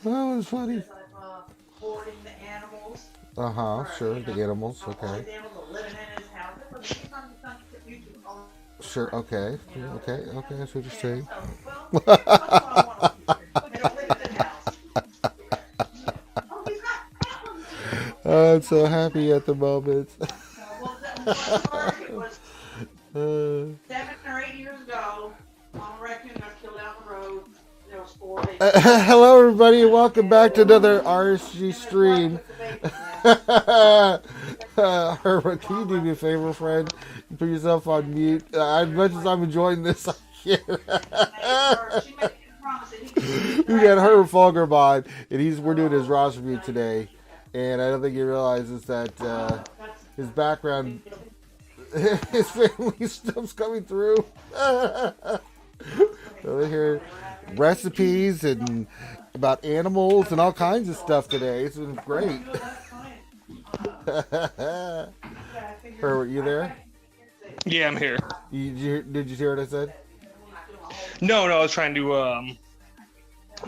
That was funny. Hoarding the animals. Sure, the animals. Okay. Sure. Okay. Okay. Okay. That's what you're saying. I'm so happy at the moment. 7 or 8 years ago, on a raccoon got killed down the road. There was 4 babies. Hello, everybody, and welcome back to another RSG stream. Herbert, can you do me a favor, friend? You put yourself on mute. As much as I'm enjoying this, I can't. We got Herbert Fogelbond, and we're doing his roster review today. And I don't think he realizes that his background, his family stuff's coming through. Over here, recipes and about animals and all kinds of stuff today. It's been great. Herbert, you there? Yeah, I'm here. Did you hear what I said? No, I was trying to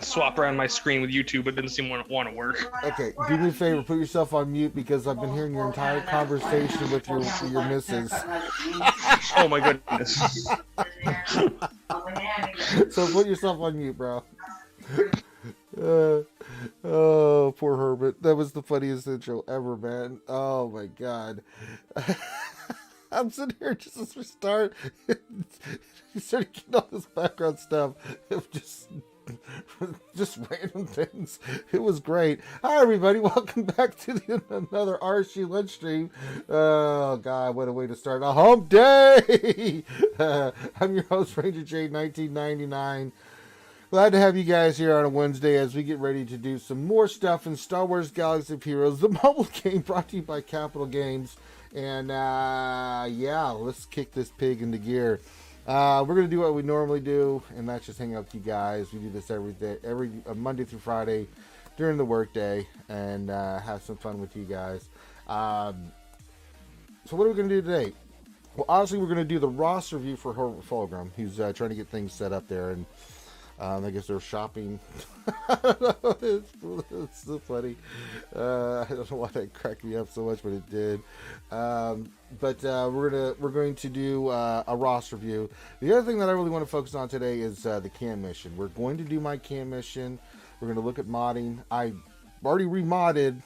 swap around my screen with YouTube, but it didn't seem to want to work. Okay, do me a favor, put yourself on mute because I've been hearing your entire conversation with your missus. Oh my goodness. So put yourself on mute, bro. Oh, poor Herbert. That was the funniest intro ever, man. Oh my god. I'm sitting here just as we start. You started getting all this background stuff of just random things. It was great. Hi everybody, welcome back to another RSG lunch stream. Oh god, what a way to start a hump day. I'm your host, Ranger J 1999. Glad to have you guys here on a Wednesday as we get ready to do some more stuff in Star Wars Galaxy of Heroes, the mobile game brought to you by Capital Games. And yeah, let's kick this pig into gear. We're going to do what we normally do, and that's just hang out with you guys. We do this every day, every Monday through Friday during the workday, and have some fun with you guys. So what are we going to do today? Well, obviously, we're going to do the roster review for Herbert Fulgrim. He's trying to get things set up there, and I guess they're shopping. It's so funny. I don't know why that cracked me up so much, but it did. But we're going to do a roster review. The other thing that I really want to focus on today is the cam mission. We're going to do my cam mission. We're going to look at modding. I already remodded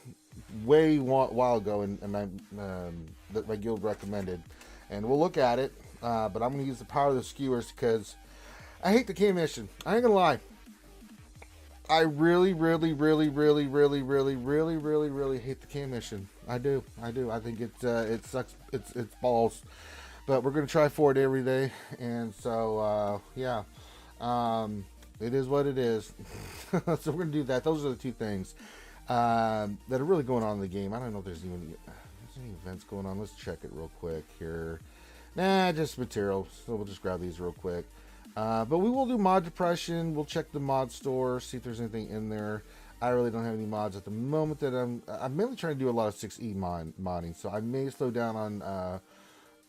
way while ago, and that my guild recommended, and we'll look at it. But I'm going to use the power of the skewers because I hate the cam mission. I ain't gonna lie. I really hate the cam mission. I do. I think it sucks. It's balls. But we're gonna try for it every day, and so yeah, it is what it is. So we're gonna do that. Those are the two things that are really going on in the game. I don't know if there's any events going on. Let's check it real quick here. Nah, just material. So we'll just grab these real quick. But we will do mod depression. We'll check the mod store, see if there's anything in there. I really don't have any mods at the moment that I'm mainly trying to do a lot of 6E modding, so I may slow down on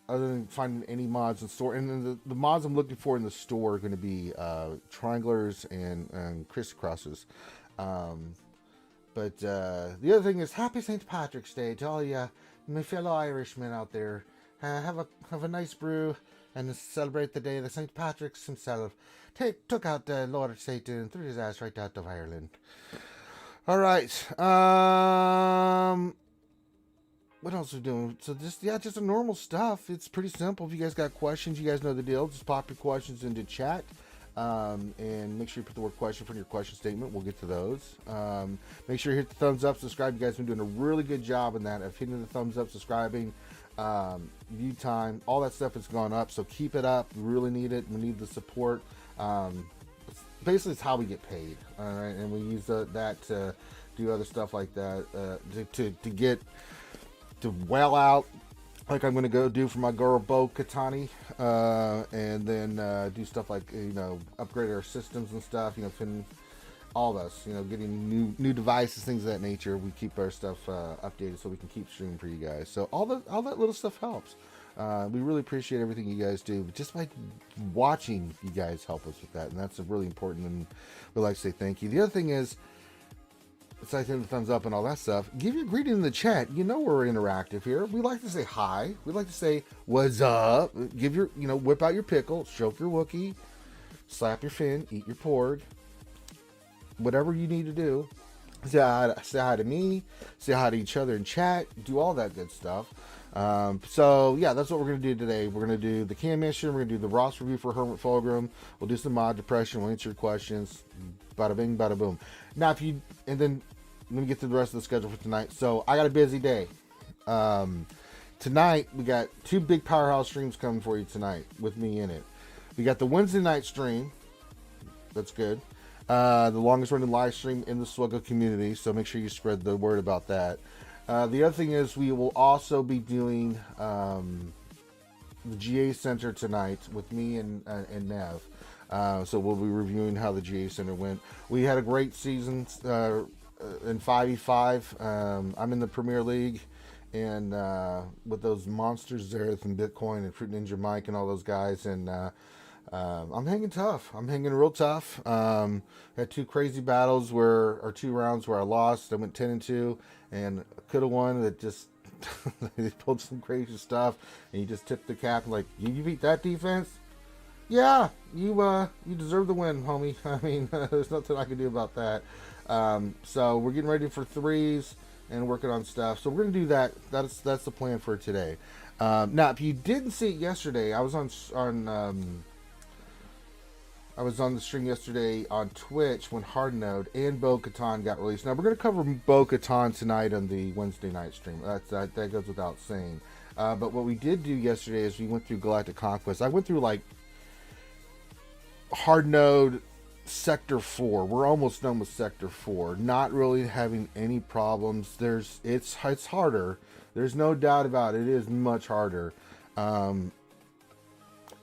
other than finding any mods in store. And then the mods I'm looking for in the store are going to be triangulars and crisscrosses. But the other thing is happy St. Patrick's Day to all you my fellow Irishmen out there. Have a nice brew and celebrate the day that St. Patrick's himself took out the Lord Satan and threw his ass right out of Ireland. All right. What else are we doing? So just a normal stuff. It's pretty simple. If you guys got questions, you guys know the deal. Just pop your questions into chat. And make sure you put the word question for your question statement. We'll get to those. Make sure you hit the thumbs up, subscribe. You guys have been doing a really good job in that of hitting the thumbs up, subscribing. View time, all that stuff has gone up, so keep it up. We really need it. We need the support. Basically it's how we get paid, all right, and we use that to do other stuff like that, to well out, like I'm gonna go do for my girl Bo Katani, and then do stuff like upgrade our systems and stuff, all of us, getting new devices, things of that nature. We keep our stuff updated so we can keep streaming for you guys. So all that little stuff helps. We really appreciate everything you guys do. Just by watching, you guys help us with that, and that's really important, and we'd like to say thank you. The other thing is, besides hitting the thumbs up and all that stuff, give your greeting in the chat. You know we're interactive here. We like to say hi. We like to say, what's up? Give your, whip out your pickle, stroke your Wookiee, slap your fin, eat your porg. Whatever you need to do. Say hi to me, say hi to each other in chat, do all that good stuff. So yeah, that's what we're going to do today. We're going to do the cam mission, we're going to do the Ross review for Kermit Fulgrim, we'll do some mod depression, we'll answer your questions, bada bing, bada boom. Now and then let me get to the rest of the schedule for tonight. So I got a busy day. Tonight we got 2 big powerhouse streams coming for you tonight with me in it. We got the Wednesday night stream, that's good. The longest running live stream in the SWGOH community, so make sure you spread the word about that. The other thing is we will also be doing the GA Center tonight with me and Nev. So we'll be reviewing how the GA Center went. We had a great season in 5v5. I'm in the Premier League, and with those monsters there from Bitcoin and Fruit Ninja Mike and all those guys, and I'm hanging tough. I'm hanging real tough. Had 2 crazy battles or 2 rounds where I lost. I went 10-2 and could have won. That just they pulled some crazy stuff, and you just tipped the cap like, you beat that defense. Yeah, you deserve the win, homie. I mean, there's nothing I can do about that. So we're getting ready for 3s and working on stuff. So we're gonna do that. That's the plan for today. Now, if you didn't see it yesterday, I was on the stream yesterday on Twitch when Hard Node and Bo-Katan got released. Now, we're going to cover Bo-Katan tonight on the Wednesday night stream. That goes without saying. But what we did do yesterday is we went through Galactic Conquest. I went through, like, Hard Node Sector 4. We're almost done with Sector 4. Not really having any problems. It's harder. There's no doubt about it. It is much harder.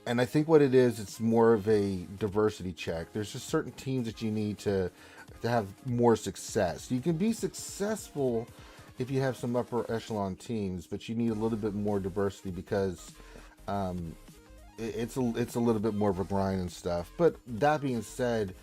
And I think what it is, it's more of a diversity check. There's just certain teams that you need to have more success. You can be successful if you have some upper echelon teams, but you need a little bit more diversity because it's a little bit more of a grind and stuff. But that being said,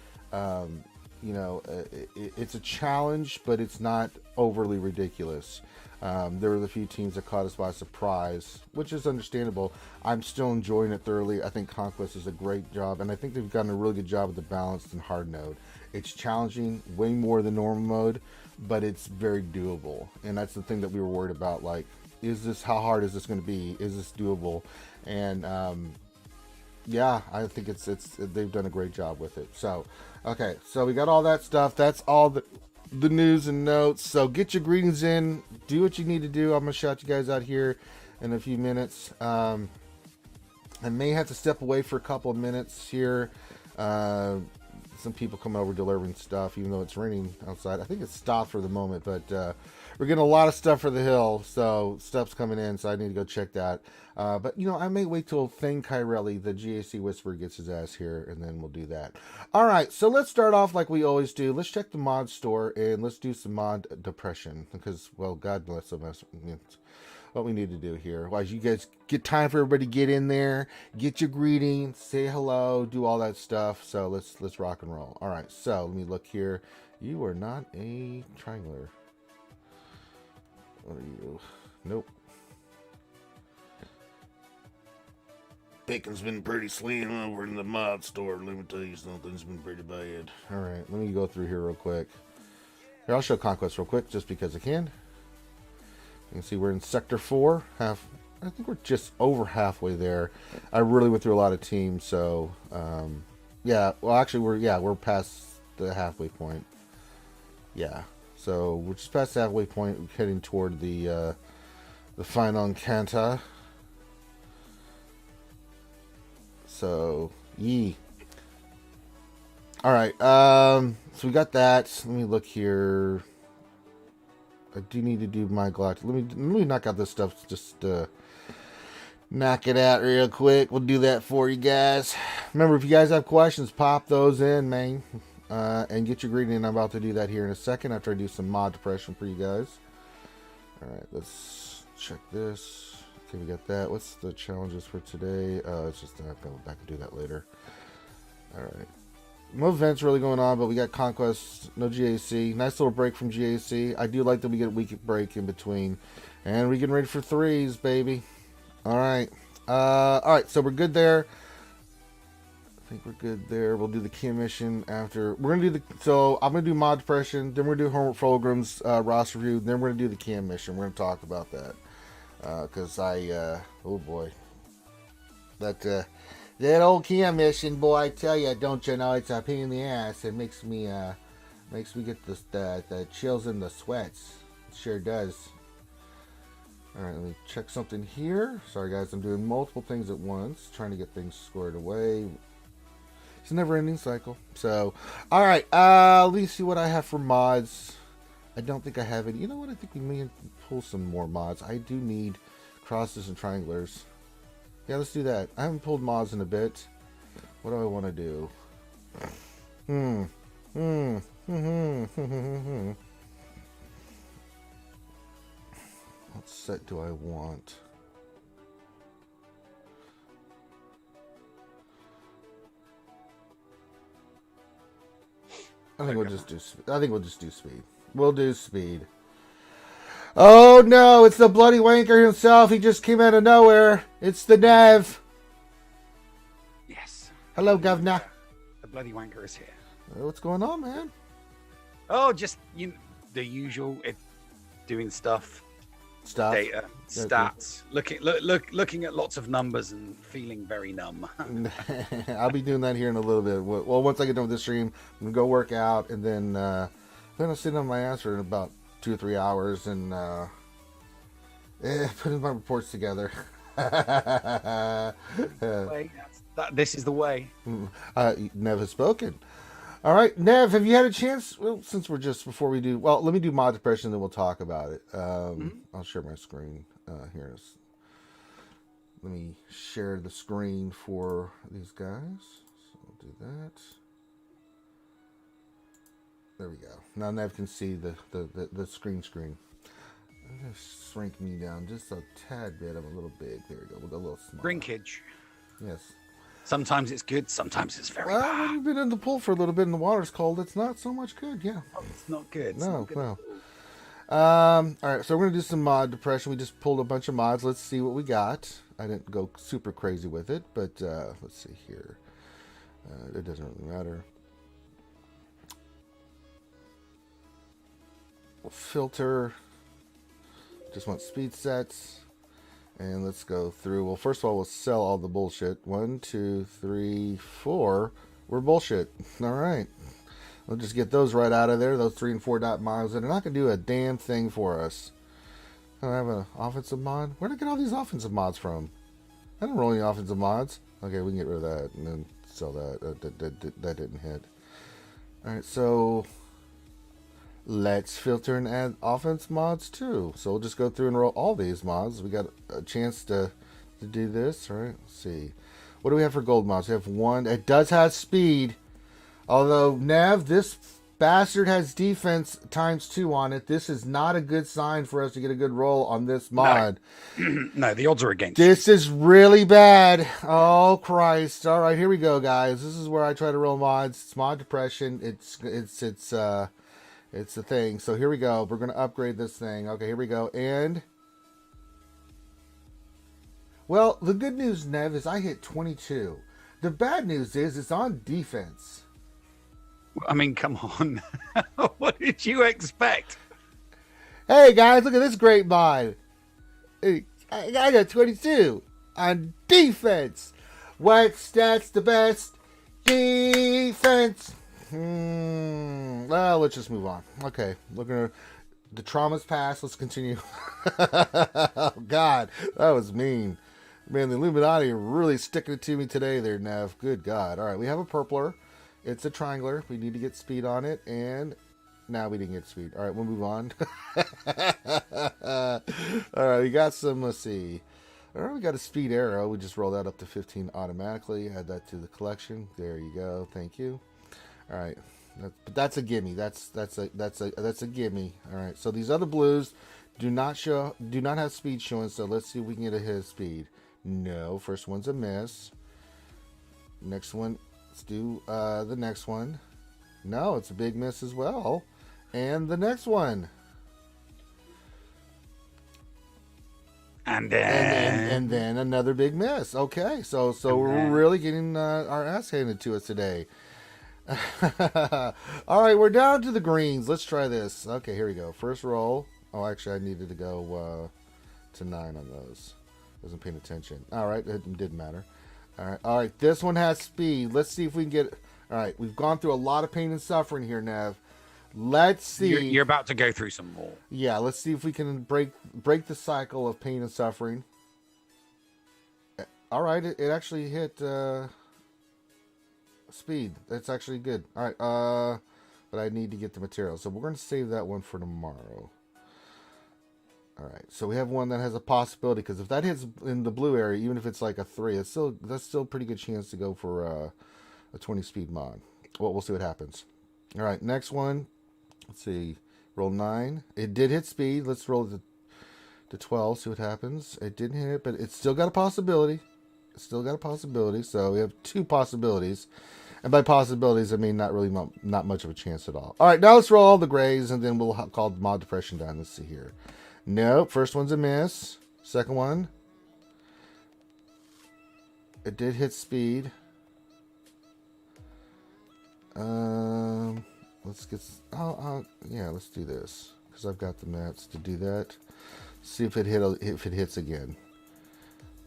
it's a challenge, but it's not overly ridiculous. There were the few teams that caught us by surprise, which is understandable. I'm still enjoying it thoroughly. I think Conquest is a great job, and I think they've done a really good job with the balanced and hard node. It's challenging, way more than normal mode, but it's very doable. And that's the thing that we were worried about. Like, how hard is this going to be? Is this doable? And yeah, I think they've done a great job with it. So, okay, so we got all that stuff. That's all the news and notes. So get your greetings in, do what you need to do. I'm gonna shout you guys out here in a few minutes. I may have to step away for a couple of minutes here. Some people coming over delivering stuff, even though it's raining outside. I think it's stopped for the moment, but we're getting a lot of stuff for the hill, so stuff's coming in, so I need to go check that. But I may wait till Thane Kyrelli, the GAC Whisperer, gets his ass here, and then we'll do that. All right, so let's start off like we always do. Let's check the mod store, and let's do some mod depression, because, well, God bless them. That's what we need to do here. Well, you guys get time for everybody to get in there, get your greeting, say hello, do all that stuff. So let's rock and roll. All right, so let me look here. You are not a triangler. What are you? Nope. Bacon's been pretty slim over in the mod store. Let me tell you something. It's been pretty bad. All right, let me go through here real quick. Here, I'll show Conquest real quick just because I can. You can see we're in Sector 4. I think we're just over halfway there. I really went through a lot of teams, so yeah. Well, actually, we're past the halfway point. Yeah, so we're just past the halfway point. We're heading toward the final encounter. So, yee. All right. So we got that. Let me look here. I do need to do my Galactic. Let me knock out this stuff. Just knock it out real quick. We'll do that for you guys. Remember, if you guys have questions, pop those in, man. And get your greeting. I'm about to do that here in a second after I do some mod depression for you guys. All right, let's check this. Okay, we got that. What's the challenges for today? It's just I'll go back and do that later. All right. No events really going on, but we got Conquest, no GAC. Nice little break from GAC. I do like that we get a week break in between. And we're getting ready for threes, baby. All right. All right, so we're good there. I think we're good there. We'll do the key mission after. We're going to do the... So, I'm going to do mod depression. Then we're going to do Homework Fulgrim's roster review. Then we're going to do the cam mission. We're going to talk about that. Because oh boy. That old cam mission, boy, I tell you, don't you know, it's a pain in the ass. It makes me get the chills and the sweats. It sure does. Alright, let me check something here. Sorry guys, I'm doing multiple things at once, trying to get things squared away. It's a never-ending cycle. So, alright, let me see what I have for mods. I don't think I have any. You know what, I think we may pull some more mods. I do need crosses and triangulars. Yeah, let's do that. I haven't pulled mods in a bit. What do I want to do? What set do I want? I think we'll just do speed. We'll do speed. Oh no, it's the bloody wanker himself. He just came out of nowhere. It's the Nev. Yes. Hello, Governor. The bloody wanker is here. What's going on, man? Oh, just the usual. Doing stuff. Data, stats, looking at lots of numbers and feeling very numb. I'll be doing that here in a little bit. Well, once I get done with this stream, I'm gonna go work out, and then I'll sit on my ass for about 2 or 3 hours and putting my reports together. This is the way. Nev has spoken. All right, Nev, have you had a chance? Well, since we're just before we do, well, let me do mod depression, then we'll talk about it. I'll share my screen here. Let me share the screen for these guys. So I'll do that. There we go. Now Nev can see the screen. I'm gonna shrink me down just a tad bit. I'm a little big. There we go. We'll go a little small. Shrinkage. Yes. Sometimes it's good, sometimes it's very well, bad. when you've been in the pool for a little bit and the water's cold, it's not so much good, yeah. Oh, it's not good. It's no, not good. well. Alright, so we're going to do some mod depression. We just pulled a bunch of mods. Let's see what we got. I didn't go super crazy with it, but let's see here. It doesn't really matter. We'll filter. Just want speed sets. And let's go through. Well, first of all, we'll sell all the bullshit. 1, 2, 3, 4. We're bullshit. All right. We'll just get those right out of there. Those 3 and 4 dot miles. They're not going to do a damn thing for us. I have an offensive mod. Where did I get all these offensive mods from? I didn't roll any offensive mods. Okay, we can get rid of that and then sell that. That didn't hit. All right, so let's filter and add offense mods too. So we'll just go through and roll all these mods. We got a chance to do this. All right, let's see. What do we have for gold mods? We have 1. It does have speed. Although, Nev, this bastard has defense ×2 on it. This is not a good sign for us to get a good roll on this mod. No, the odds are against this is really bad. Oh, Christ. All right, here we go, guys. This is where I try to roll mods. It's mod depression. It's the thing. So here we go. We're going to upgrade this thing. Okay, here we go. And, well, the good news, Nev, is I hit 22. The bad news is it's on defense. I mean, come on. What did you expect? Hey, guys, look at this great mod. I got 22 on defense. What's that's the best defense? Well, let's just move on. Okay, the trauma's past. Let's continue. Oh God, that was mean. Man, the Illuminati are really sticking it to me today there, Nev. Good God. All right, we have a purpler. It's a triangler. We need to get speed on it, and now we didn't get speed. All right, we'll move on. All right, we got some, let's see. All right, we got a speed arrow. We just roll that up to 15 automatically. Add that to the collection. There you go. Thank you. All right, but that's a gimme. That's a gimme. All right. So these other blues Do not have speed showing, so let's see if we can get a hit of speed. No, first one's a miss. Next one, let's do the next one. No, it's a big miss as well. And the next one. And then another big miss. Okay, so we're really getting our ass handed to us today. All right, we're down to the greens. Let's try this. Okay, here we go. First roll. Oh, actually, I needed to go to 9 on those. Wasn't paying attention. All right, it didn't matter. All right. This one has speed. Let's see if we can get. All right, we've gone through a lot of pain and suffering here, Nev. Let's see. You're about to go through some more. Yeah, let's see if we can break the cycle of pain and suffering. All right, it actually hit speed. That's actually good. All right, but I need to get the material, so we're going to save that one for tomorrow. All right, so we have one that has a possibility, because if that hits in the blue area, even if it's like a 3, that's still a pretty good chance to go for a 20 speed mod. Well, we'll see what happens. All right, next one. Let's see. Roll 9. It did hit speed. Let's roll it to 12. See what happens. It didn't hit it, but it's still got a possibility. It's still got a possibility. So we have 2 possibilities. And by possibilities, I mean not much of a chance at all. All right, now let's roll all the grays, and then we'll call mod depression down. Let's see here. Nope. First one's a miss. Second one. It did hit speed. Let's get. Yeah. Let's do this because I've got the mats to do that. See if it hits again.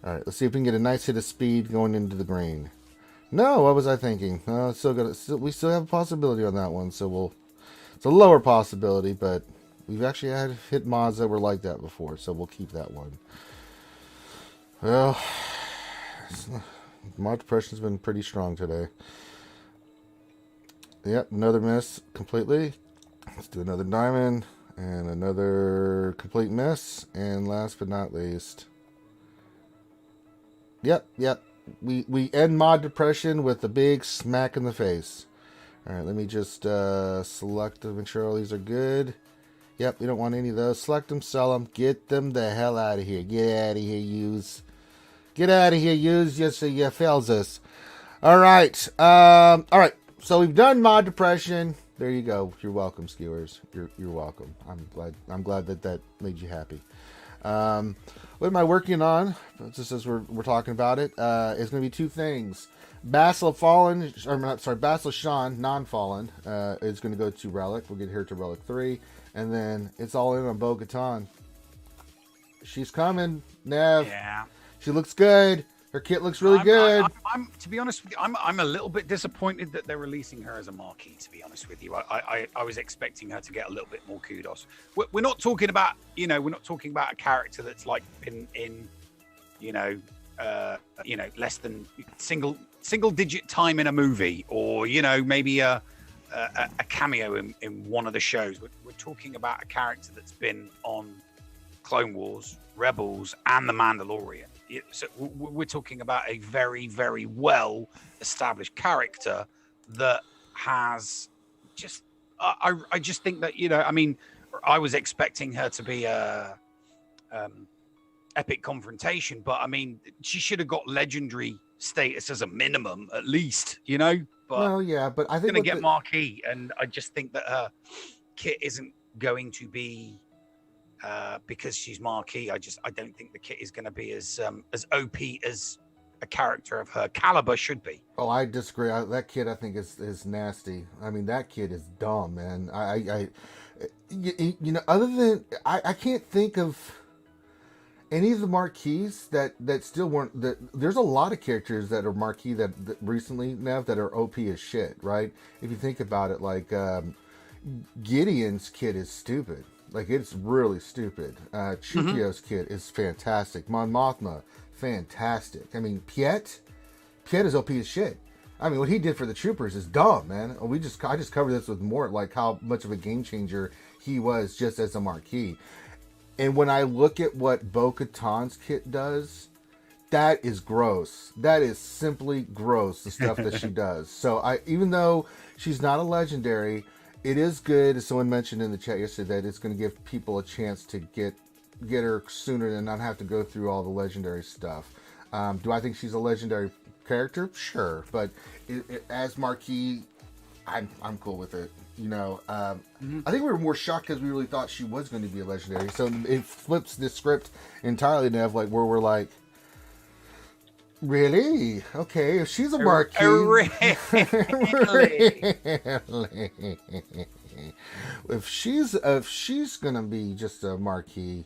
All right. Let's see if we can get a nice hit of speed going into the green. No. What was I thinking? We still have a possibility on that one. So it's a lower possibility, but we've actually had hit mods that were like that before, so we'll keep that one. Well, mod depression's been pretty strong today. Yep, another miss completely. Let's do another diamond and another complete miss. And last but not least, yep. We end mod depression with a big smack in the face. All right, let me just select to make sure all these are good. Yep, we don't want any of those. Select them, sell them, get them the hell out of here. Get out of here, yous. Get out of here, yous. Just so you fails us. All right. All right. So we've done mod depression. There you go. You're welcome, skewers. You're welcome. I'm glad that made you happy. What am I working on? Just as we're talking about it, it's going to be 2 things. Bacillus Sean, non-fallen, is going to go to Relic. We'll get here to Relic 3. And then it's all in on Bo-Katan. She's coming, Nev. Yeah. She looks good. Her kit looks really good. I'm to be honest with you, I'm a little bit disappointed that they're releasing her as a marquee. To be honest with you, I was expecting her to get a little bit more kudos. We're not talking about a character that's like been in, less than single digit time in a movie, or maybe a cameo in one of the shows. We're talking about a character that's been on Clone Wars, Rebels, and The Mandalorian. So we're talking about a very, very well established character that has just. I just think that I was expecting her to be a epic confrontation, but I mean she should have got legendary status as a minimum, at least. But well, yeah, but I think going to get marquee, and I just think that her kit isn't going to be. Because she's marquee, I don't think the kit is going to be as OP as a character of her caliber should be. Oh, I disagree. That kid, I think, is nasty. I mean, that kid is dumb, man. Other than I can't think of any of the marquees that still weren't. There's a lot of characters that are marquee that recently, Nev, that are OP as shit, right? If you think about it, like Gideon's kit is stupid. Like, it's really stupid. Chukio's kit is fantastic. Mon Mothma, fantastic. I mean, Piet is OP as shit. I mean, what he did for the troopers is dumb, man. I just covered this with more, like, how much of a game changer he was just as a marquee. And when I look at what Bo-Katan's kit does, that is gross. That is simply gross, the stuff that she does. So, even though she's not a legendary, it is good, as someone mentioned in the chat yesterday, that it's going to give people a chance to get get her sooner and not have to go through all the legendary stuff. Do I think she's a legendary character? Sure, but as Marquis, I'm cool with it. You know, I think we were more shocked because we really thought she was going to be a legendary. So it flips the script entirely, Nev, like where we're like, really? Okay, if she's a Marquis, Really? if she's gonna be just a Marquis,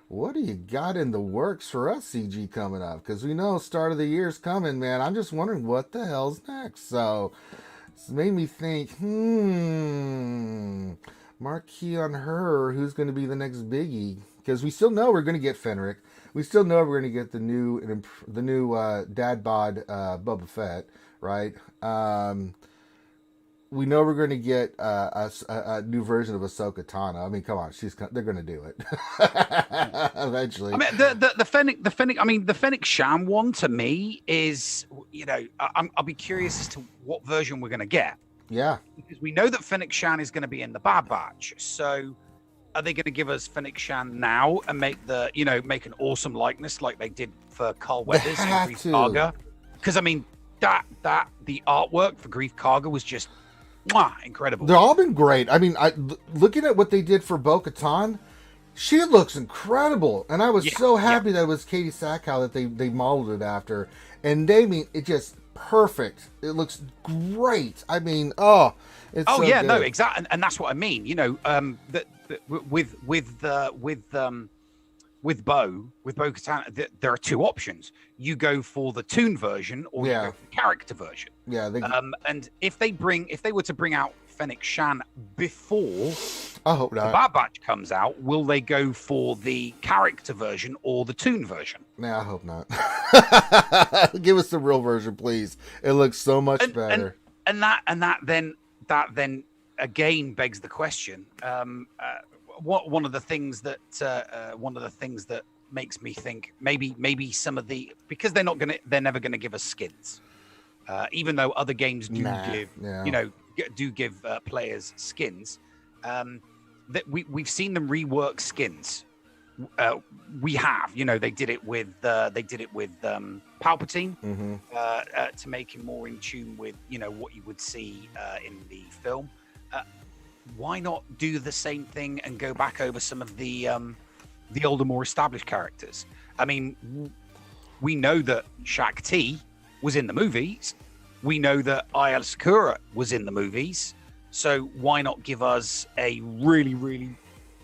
what do you got in the works for us, CG, coming up? Because we know start of the year's coming, man. I'm just wondering what the hell's next. So it's made me think, Marquis on her, who's going to be the next biggie? Because we still know we're going to get Fenric. We still know we're going to get the new dad bod Boba Fett, right? We know we're going to get a new version of Ahsoka Tano. I mean, come on, they're going to do it eventually. I mean, the Fennec Sham one to me is, you know, I'll be curious as to what version we're going to get. Yeah, because we know that Fennec Shan is going to be in the Bad Batch. So, are they going to give us Fennec Shan now and make an awesome likeness like they did for Carl Weathers and Grief Karga? Because I mean, the artwork for Grief Karga was just incredible. They've all been great. I mean, looking at what they did for Bo-Katan, she looks incredible, and I was so happy that it was Katie Sackhow that they modeled it after, and it just perfect. It looks great. I mean, it's so good. No, exactly, and that's what I mean. You know, with Bo-Katan, there are two options. You go for the toon version, or you go for the character version. Yeah. And if they were to bring out Fennec Shan before I hope not. the Bad Batch comes out, will they go for the character version or the toon version? Nah, I hope not. Give us the real version, please. It looks so much better. And that then again begs the question. One of the things that makes me think maybe some of the, because they're never gonna give us skins, even though other games do give players skins. That we've seen them rework skins. We have, they did it with Palpatine to make him more in tune with what you would see in the film. Why not do the same thing and go back over some of the older, more established characters? I mean, we know that Shaq T was in the movies. We know that Ayla Secura was in the movies. So why not give us a really, really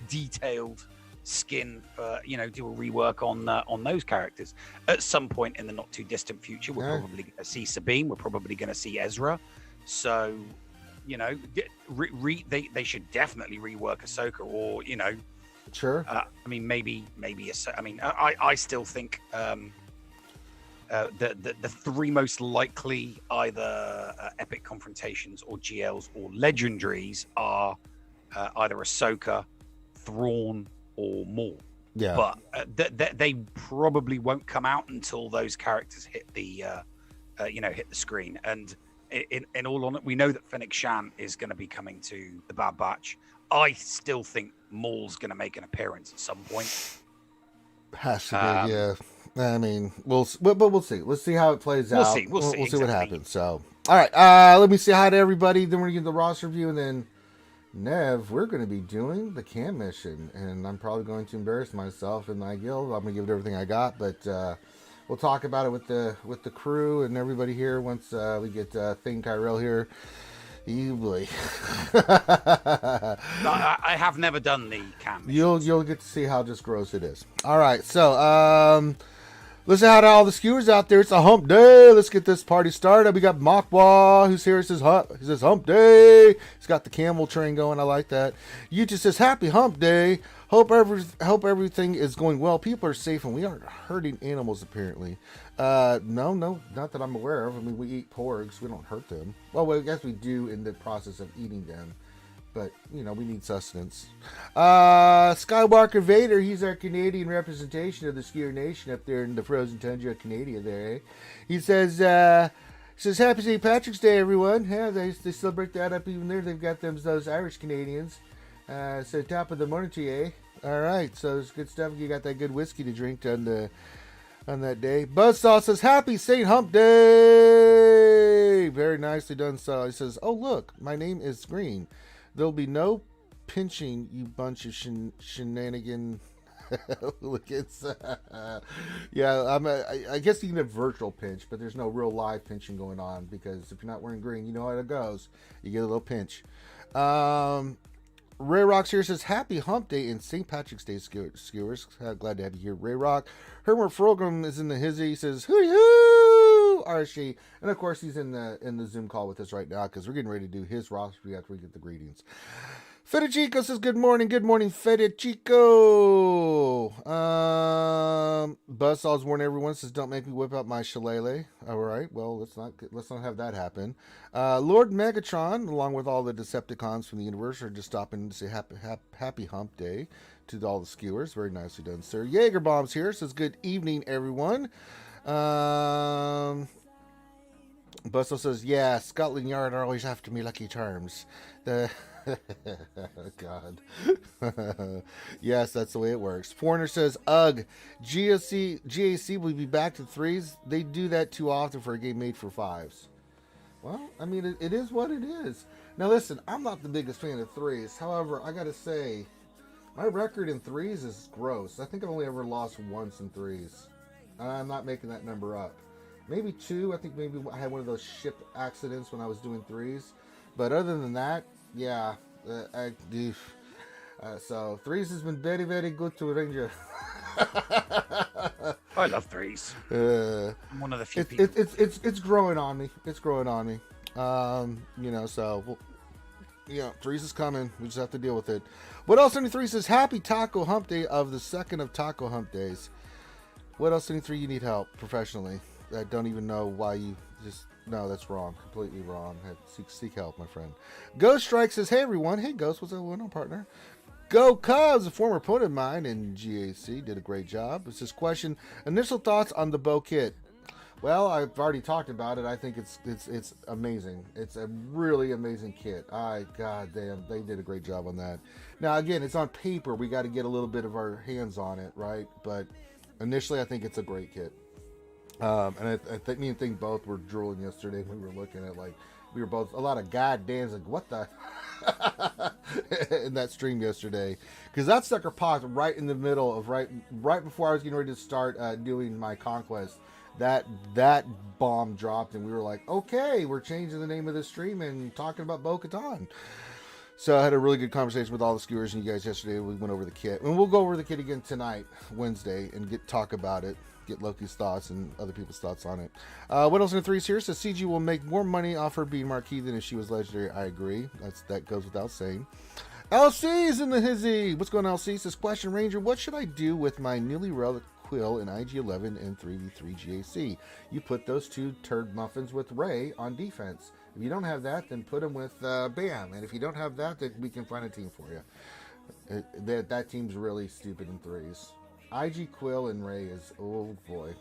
detailed skin for, do a rework on those characters? At some point in the not too distant future, we're probably going to see Sabine. We're probably going to see Ezra. So, they should definitely rework Ahsoka, or sure. I mean, maybe. I still think the three most likely either epic confrontations or GLs or legendaries are either Ahsoka, Thrawn, or Maul. Yeah. But they probably won't come out until those characters hit the hit the screen. And in all honesty, we know that Fennec Shan is going to be coming to the Bad Batch. I still think Maul's going to make an appearance at some point. Has to be, yeah. I mean, we'll see. Let's see how it plays out. We'll see what happens. So, all right. Let me say hi to everybody. Then we're gonna get the roster review, and then Nev, we're gonna be doing the cam mission, and I'm probably going to embarrass myself in my guild. I'm gonna give it everything I got, but we'll talk about it with the crew and everybody here once we get Thing Tyrell here. You boy. I have never done the cam. You'll get to see how just gross it is. All right, so let's say hi to all the skewers out there. It's a hump day. Let's get this party started. We got Makwa, who's here. He says hump day. He's got the camel train going. I like that. Yuta says happy hump day. Hope everything is going well. People are safe and we aren't hurting animals apparently. No, not that I'm aware of. I mean, we eat porgs. We don't hurt them. Well, I guess we do in the process of eating them. But, we need sustenance. Skywalker Vader, he's our Canadian representation of the Skier Nation up there in the frozen tundra of Canada there, eh? He says, happy St. Patrick's Day, everyone. Yeah, they celebrate that up even there. They've got those Irish Canadians. So top of the morning to you, eh? All right, so it's good stuff. You got that good whiskey to drink on that day. Buzzsaw says, "Happy St. Hump Day." Very nicely done, Saw. He says, "Oh look, my name is Green. There'll be no pinching, you bunch of shenanigan hooligans." Yeah, I guess you can have virtual pinch, but there's no real live pinching going on because if you're not wearing green, you know how it goes. You get a little pinch. Ray Rocks here says, "Happy Hump Day and St. Patrick's Day, skewers." Glad to have you here, Ray Rock. Herman Frogum is in the hizzy. He says, "Hoo-hoo, RSG." And of course, he's in the Zoom call with us right now because we're getting ready to do his roster after we get the greetings. Federico says, "Good morning, Federico." Buzzsaw's warning everyone, says, "Don't make me whip out my shillelagh." All right, well, let's not have that happen. Lord Megatron, along with all the Decepticons from the universe, are just stopping to say happy Hump Day to all the skewers. Very nicely done, sir. Jaeger Bombs here says, "Good evening, everyone." Buzzsaw says, "Yeah, Scotland Yard are always after me Lucky Charms." God. Yes, that's the way it works. Foreigner says, "Ugh, GAC will be back to 3s. They do that too often for a game made for 5s. Well, I mean, it is what it is. Now, listen, I'm not the biggest fan of 3s. However, I got to say, my record in 3s is gross. I think I've only ever lost once in 3s. I'm not making that number up. Maybe 2. I think maybe I had one of those ship accidents when I was doing 3s. But other than that, yeah, I do. So 3s has been very, very good to Ranger. I love 3s. I'm one of the few people. It's growing on me. It's growing on me. So 3s is coming. We just have to deal with it. What else? 73 says, "Happy Taco Hump Day of the 2nd of Taco Hump Days." What else? 73, you need help professionally. I don't even know why you just. No, that's wrong. Completely wrong. Seek help, my friend. Ghost Strike says, "Hey, everyone." Hey, Ghost. What's going on, partner? Go Cubs, a former opponent of mine in GAC, did a great job. It's this question. Initial thoughts on the bow kit. Well, I've already talked about it. I think it's amazing. It's a really amazing kit. God damn, they did a great job on that. Now, again, it's on paper. We got to get a little bit of our hands on it, right? But initially, I think it's a great kit. And I think me and Think both were drooling yesterday. We were looking at we were both a lot of goddams like what the in that stream yesterday because that sucker popped right in the middle of right before I was getting ready to start doing my conquest. That bomb dropped and we were like, okay, we're changing the name of the stream and talking about Bo-Katan. So I had a really good conversation with all the skewers and you guys yesterday. We went over the kit and we'll go over the kit again tonight, Wednesday, and talk about it. Get Loki's thoughts and other people's thoughts on it. What else in the 3s here? Says CG will make more money off her being marquee than if she was legendary. I agree. That goes without saying. LC's in the hizzy. What's going on, LC? Says, "Question, Ranger, what should I do with my newly relic Quill in IG-11 and 3v3 GAC? You put those 2 turd muffins with Ray on defense. If you don't have that, then put them with Bam. And if you don't have that, then we can find a team for you." That team's really stupid in 3s. IG Quill and Ray is, oh boy.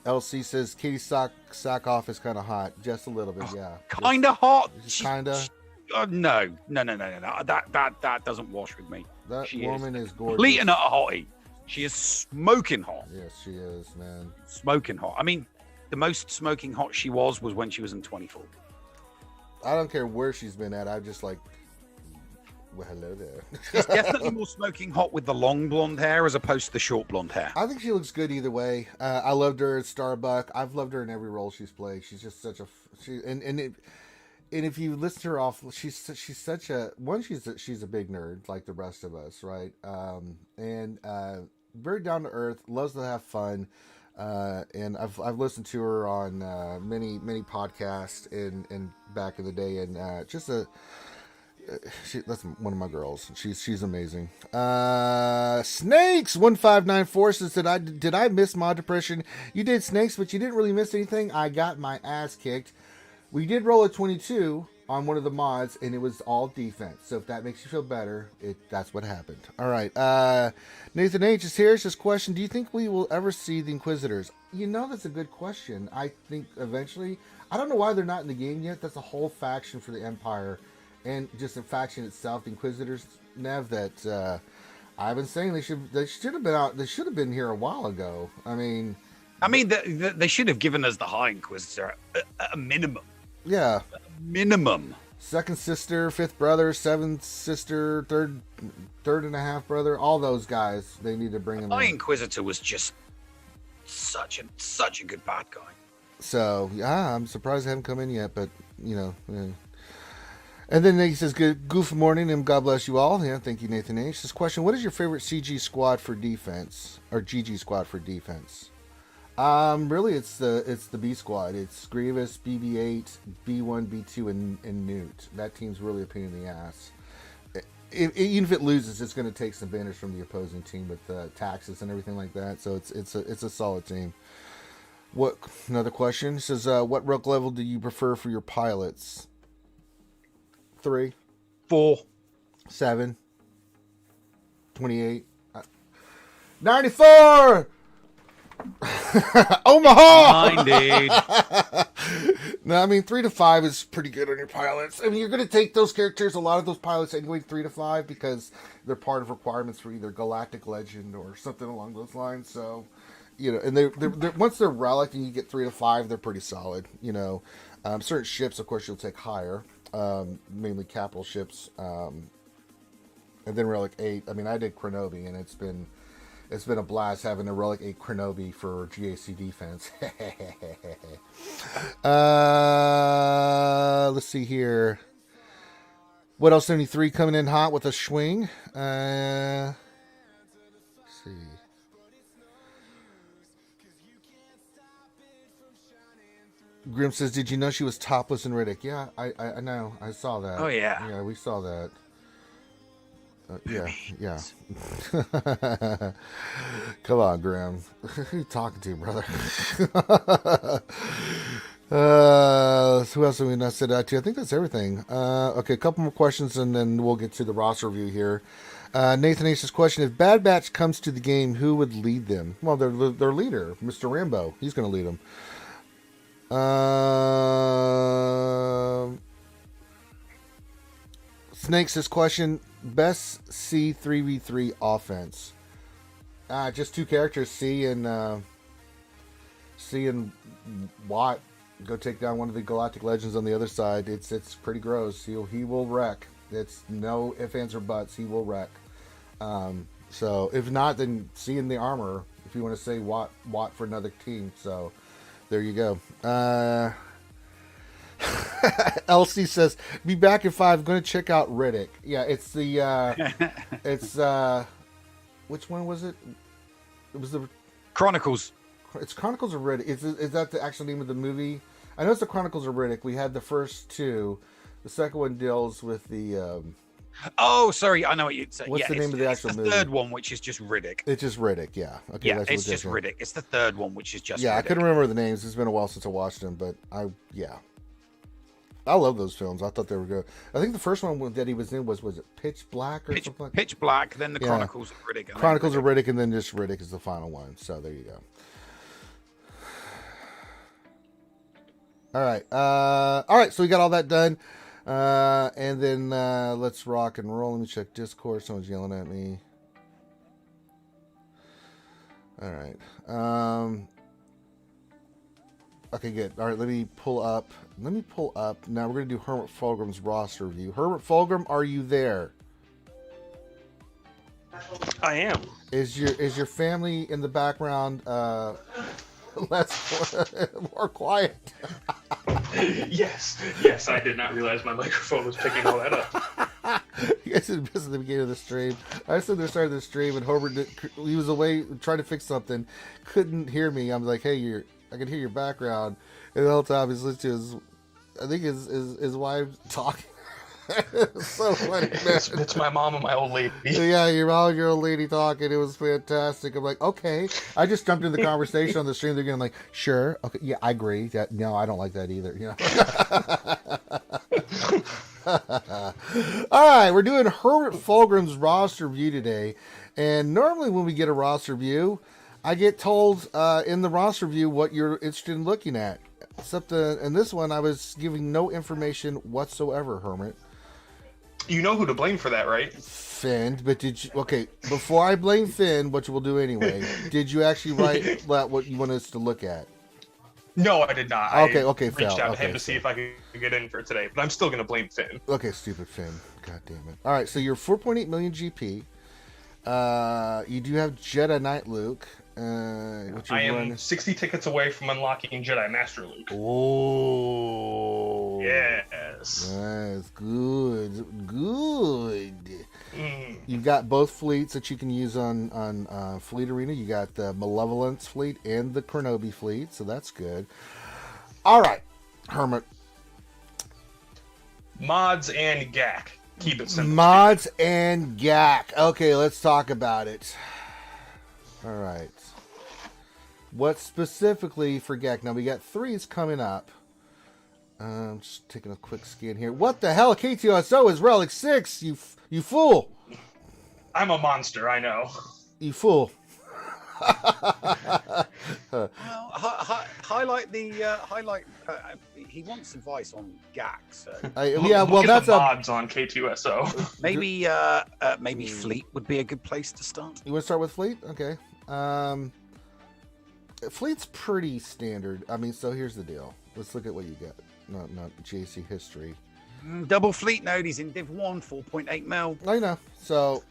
LC says Katie Sackhoff is kind of hot, just a little bit, yeah. Kind of hot. Kind of. No. That doesn't wash with me. That woman is gorgeous. Complete and utter hottie. She is smoking hot. Yes, she is, man. Smoking hot. I mean, the most smoking hot she was when she was in 24. I don't care where she's been at. I'm just like, well, hello there. She's definitely more smoking hot with the long blonde hair as opposed to the short blonde hair. I think she looks good either way. I loved her at Starbuck. I've loved her in every role she's played. She's just such a and if you listen to her off, she's such a she's a big nerd like the rest of us, right? And very down to earth, loves to have fun. And I've listened to her on many podcasts and back in the day, and just that's one of my girls. She's amazing. Snakes 1594 says, did I miss Mod Depression? You did, Snakes, but you didn't really miss anything. I got my ass kicked. We did roll a 22 on one of the mods, and it was all defense. So if that makes you feel better, that's what happened. All right. Nathan H is here. It's this question: do you think we will ever see the Inquisitors? That's a good question. I think eventually. I don't know why they're not in the game yet. That's a whole faction for the Empire. and just the faction itself, the Inquisitors, Nev, that I've been saying they should have been out. They should have been here a while ago. I mean, they should have given us the High Inquisitor at a minimum. Yeah, minimum. Second sister, fifth brother, seventh sister, third and a half brother. All those guys, they need to bring them. High in. Inquisitor was just such a good bad guy. So yeah, I'm surprised they haven't come in yet. But you know, yeah. And then he says, "Good morning and God bless you all." Yeah, thank you, Nathan H. This question: what is your favorite CG squad for defense or GG squad for defense? Really, it's the B squad. It's Grievous, BB-8, B1, B2, and Newt. That team's really a pain in the ass. Even if it loses, it's going to take some advantage from the opposing team with taxes and everything like that. So it's a solid team. What another question? It says, what rook level do you prefer for your pilots? 3, 4, 7, 28, 94. Omaha! 90. No, I mean 3 to 5 is pretty good on your pilots. I mean, you're going to take those characters, a lot of those pilots anyway, 3 to 5 because they're part of requirements for either Galactic Legend or something along those lines. So, you know, and they're once they're relic and you get 3 to 5, they're pretty solid. You know, certain ships, of course, you'll take higher, mainly capital ships, and then relic 8. I mean, I did Kronobi, and it's been a blast having a Relic 8 Kronobi for GAC defense. Let's see here. What else? 73 coming in hot with a swing. Let's see. Grim says, "Did you know she was topless in Riddick?" Yeah, I know. I saw that. Oh yeah. Yeah, we saw that. Yeah. Come on, Graham. Who are you talking to, brother? Who else have we not said that to? I think that's everything. Okay, a couple more questions, and then we'll get to the roster review here. Nathan H's question: if Bad Batch comes to the game, who would lead them? Well, their leader, Mr. Rambo. He's going to lead them. Snakes this question: best C3v3 offense. Just 2 characters, C and Watt. Go take down one of the Galactic Legends on the other side. It's pretty gross. He will wreck. It's no ifs, ands, or buts. He will wreck. So if not, then C in the armor. If you want to say Watt for another team. So there you go. LC says, "Be back at 5. Going to check out Riddick." Yeah, it's the it's which one was it? It was the Chronicles. It's Chronicles of Riddick. Is that the actual name of the movie? I know it's the Chronicles of Riddick. We had the first 2. The second one deals with the. Oh, sorry, I know what you'd say. What's the name of the actual movie? The third one, which is just Riddick. It's just Riddick, yeah. Okay, yeah, that's it's just Riddick. It's the third one, which is just Riddick. I couldn't remember the names. It's been a while since I watched them, but I love those films. I thought they were good. I think the first one that he was in was it Pitch Black or something like that? Pitch Black, then the Chronicles of Riddick. Chronicles of Riddick, and then just Riddick is the final one. So there you go. All right. So we got all that done. And then let's rock and roll. Let me check Discord. Someone's yelling at me. All right. Okay, good. All right, let me pull up. Now we're going to do Hermit Fulgrim's roster review. Hermit Fulgrim, are you there? I am. Is your family in the background less more quiet? Yes. I did not realize my microphone was picking all that up. You guys did miss at the beginning of the stream. I stood there starting the stream, and Homer he was away trying to fix something, couldn't hear me. I'm like, hey, I can hear your background, and the whole time he's listening to his wife talking. So funny, man. It's my mom and my old lady. Yeah, your mom and your old lady talking. It was fantastic. I'm like, okay. I just jumped into the conversation on the stream. They're getting like, sure, okay, yeah, I agree. No, I don't like that either. You know. All right, we're doing Hermit Fulgrim's roster review today, and normally when we get a roster review, I get told in the roster review what you're interested in looking at. Except in this one, I was giving no information whatsoever, Hermit. You know who to blame for that, right? Finn, but did you? Okay, before I blame Finn, which we'll do anyway, did you actually write what you want us to look at? No, I did not. Okay, I okay, reached Phil. out to Okay, him to see Phil. if I could get in for today, but I'm still going to blame Finn. Okay, stupid Finn. God damn it. All right, so you're 4.8 million GP. You do have Jedi Knight Luke. Which I am 60 tickets away from unlocking Jedi Master Luke. Oh. Yes. Nice. Good. Good. Mm. You've got both fleets that you can use on Fleet Arena. You got the Malevolence fleet and the Kenobi fleet, so that's good. All right, Hermit. Mods and GAC. Keep it simple. Mods and GAC. Okay, let's talk about it. All right. What specifically for GAC? Now, we got 3s coming up. I'm just taking a quick scan here. What the hell? KTSO is Relic 6. You fool. I'm a monster, I know. You fool. Well, highlight the he wants advice on GAC. So Yeah, well, Look at that's the a. mods on K2SO. maybe Fleet would be a good place to start. You want to start with Fleet? Okay. Fleet's pretty standard. I mean, so here's the deal. Let's look at what you got. Not JC history. Double Fleet node. He's in Div 1, 4.8 mil. I know. So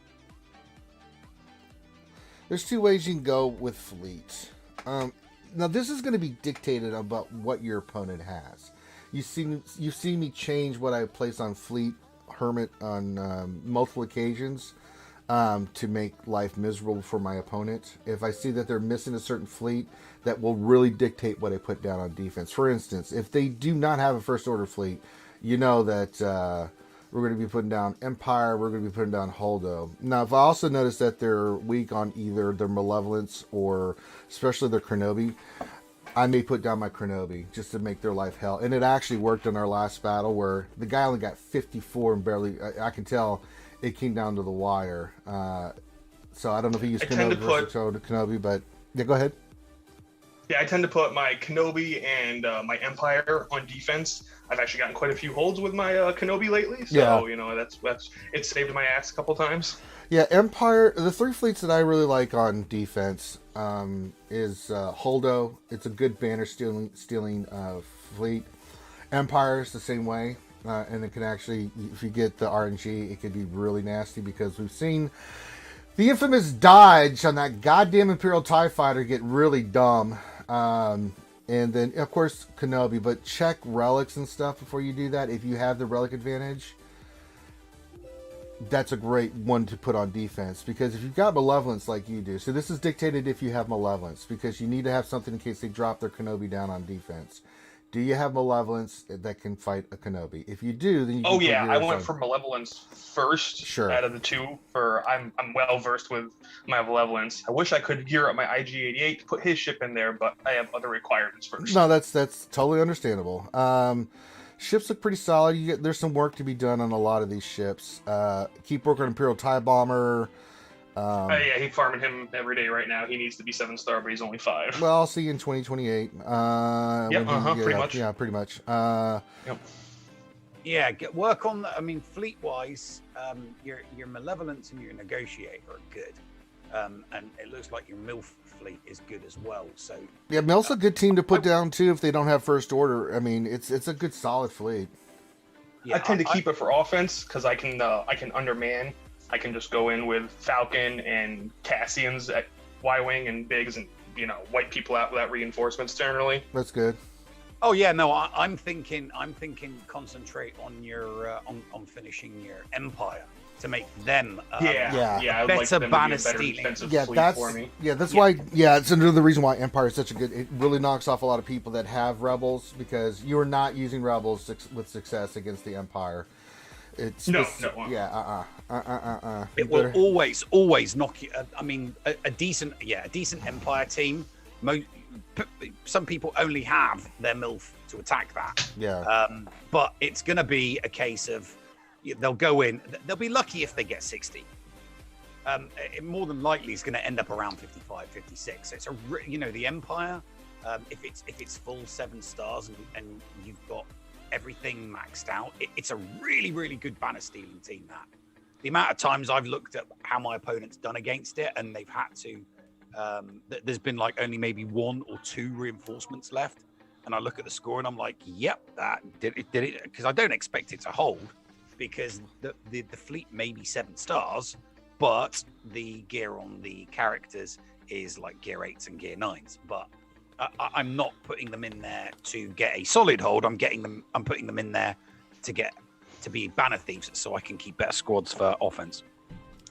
there's 2 ways you can go with Fleet. Now this is going to be dictated about what your opponent has. You've seen me change what I place on Fleet Hermit on multiple occasions to make life miserable for my opponent. If I see that they're missing a certain fleet, that will really dictate what I put down on defense. For instance, if they do not have a first order fleet, you know that we're going to be putting down Empire, we're going to be putting down Holdo. Now, if I also notice that they're weak on either their Malevolence or especially their Kenobi, I may put down my Kenobi just to make their life hell. And it actually worked in our last battle where the guy only got 54 and barely, I can tell it came down to the wire. So I don't know if he used Kenobi versus Kenobi, but yeah, go ahead. Yeah, I tend to put my Kenobi and my Empire on defense. I've actually gotten quite a few holds with my Kenobi lately, so Yeah. you know that's it saved my ass a couple times. Yeah, Empire. The 3 fleets that I really like on defense is Holdo. It's a good banner stealing fleet. Empire is the same way, and it can actually, if you get the RNG, it could be really nasty because we've seen the infamous dodge on that goddamn Imperial TIE Fighter get really dumb. And then, of course, Kenobi, but check relics and stuff before you do that. If you have the relic advantage, that's a great one to put on defense, because if you've got Malevolence like you do, so this is dictated if you have Malevolence, because you need to have something in case they drop their Kenobi down on defense. Do you have Malevolence that can fight a Kenobi? If you do, then you can Oh put yeah, your I own. went for Malevolence first Sure. out of the 2. I'm well versed with my Malevolence. I wish I could gear up my IG-88 to put his ship in there, but I have other requirements first. No, that's totally understandable. Ships look pretty solid. There's some work to be done on a lot of these ships. Keep working on Imperial TIE Bomber. Yeah, he's farming him every day right now. He needs to be 7-star, but he's only 5. Well, I'll see you in 2028. Pretty much. Yeah, pretty much. Yep. Yeah, work on. I mean, fleet-wise, your Malevolence and your Negotiator are good, and it looks like your MILF fleet is good as well. So Yeah, Mel's a good team to put down too if they don't have first order. I mean, it's a good solid fleet. yeah, I tend to keep it for offense because I can underman. I can just go in with Falcon and Cassians at Y-wing and Biggs and wipe people out without reinforcements generally. That's good. Oh yeah, no, I'm thinking concentrate on your on finishing your Empire to make them Yeah. I would like better them to be a banner better stealing. defensive Yeah, fleet that's for me. why. Yeah, it's another reason why Empire is such a good. It really knocks off a lot of people that have rebels because you are not using rebels with success against the Empire. It's No. Yeah, It will always knock you. I mean, a decent Empire team. Some people only have their MILF to attack that. Yeah. But it's going to be a case of they'll go in. They'll be lucky if they get 60. It more than likely is going to end up around 55, 56. So it's the Empire. If it's full 7 stars and you've got everything maxed out. It's a really, really good banner stealing team. That the amount of times I've looked at how my opponent's done against it, and they've had to. There's been like only maybe 1 or 2 reinforcements left, and I look at the score and I'm like, "Yep, that did it." Because I don't expect it to hold, because the fleet may be 7 stars, but the gear on the characters is like gear 8s and gear 9s. But I'm not putting them in there to get a solid hold. I'm putting them in there to be banner thieves, so I can keep better squads for offense.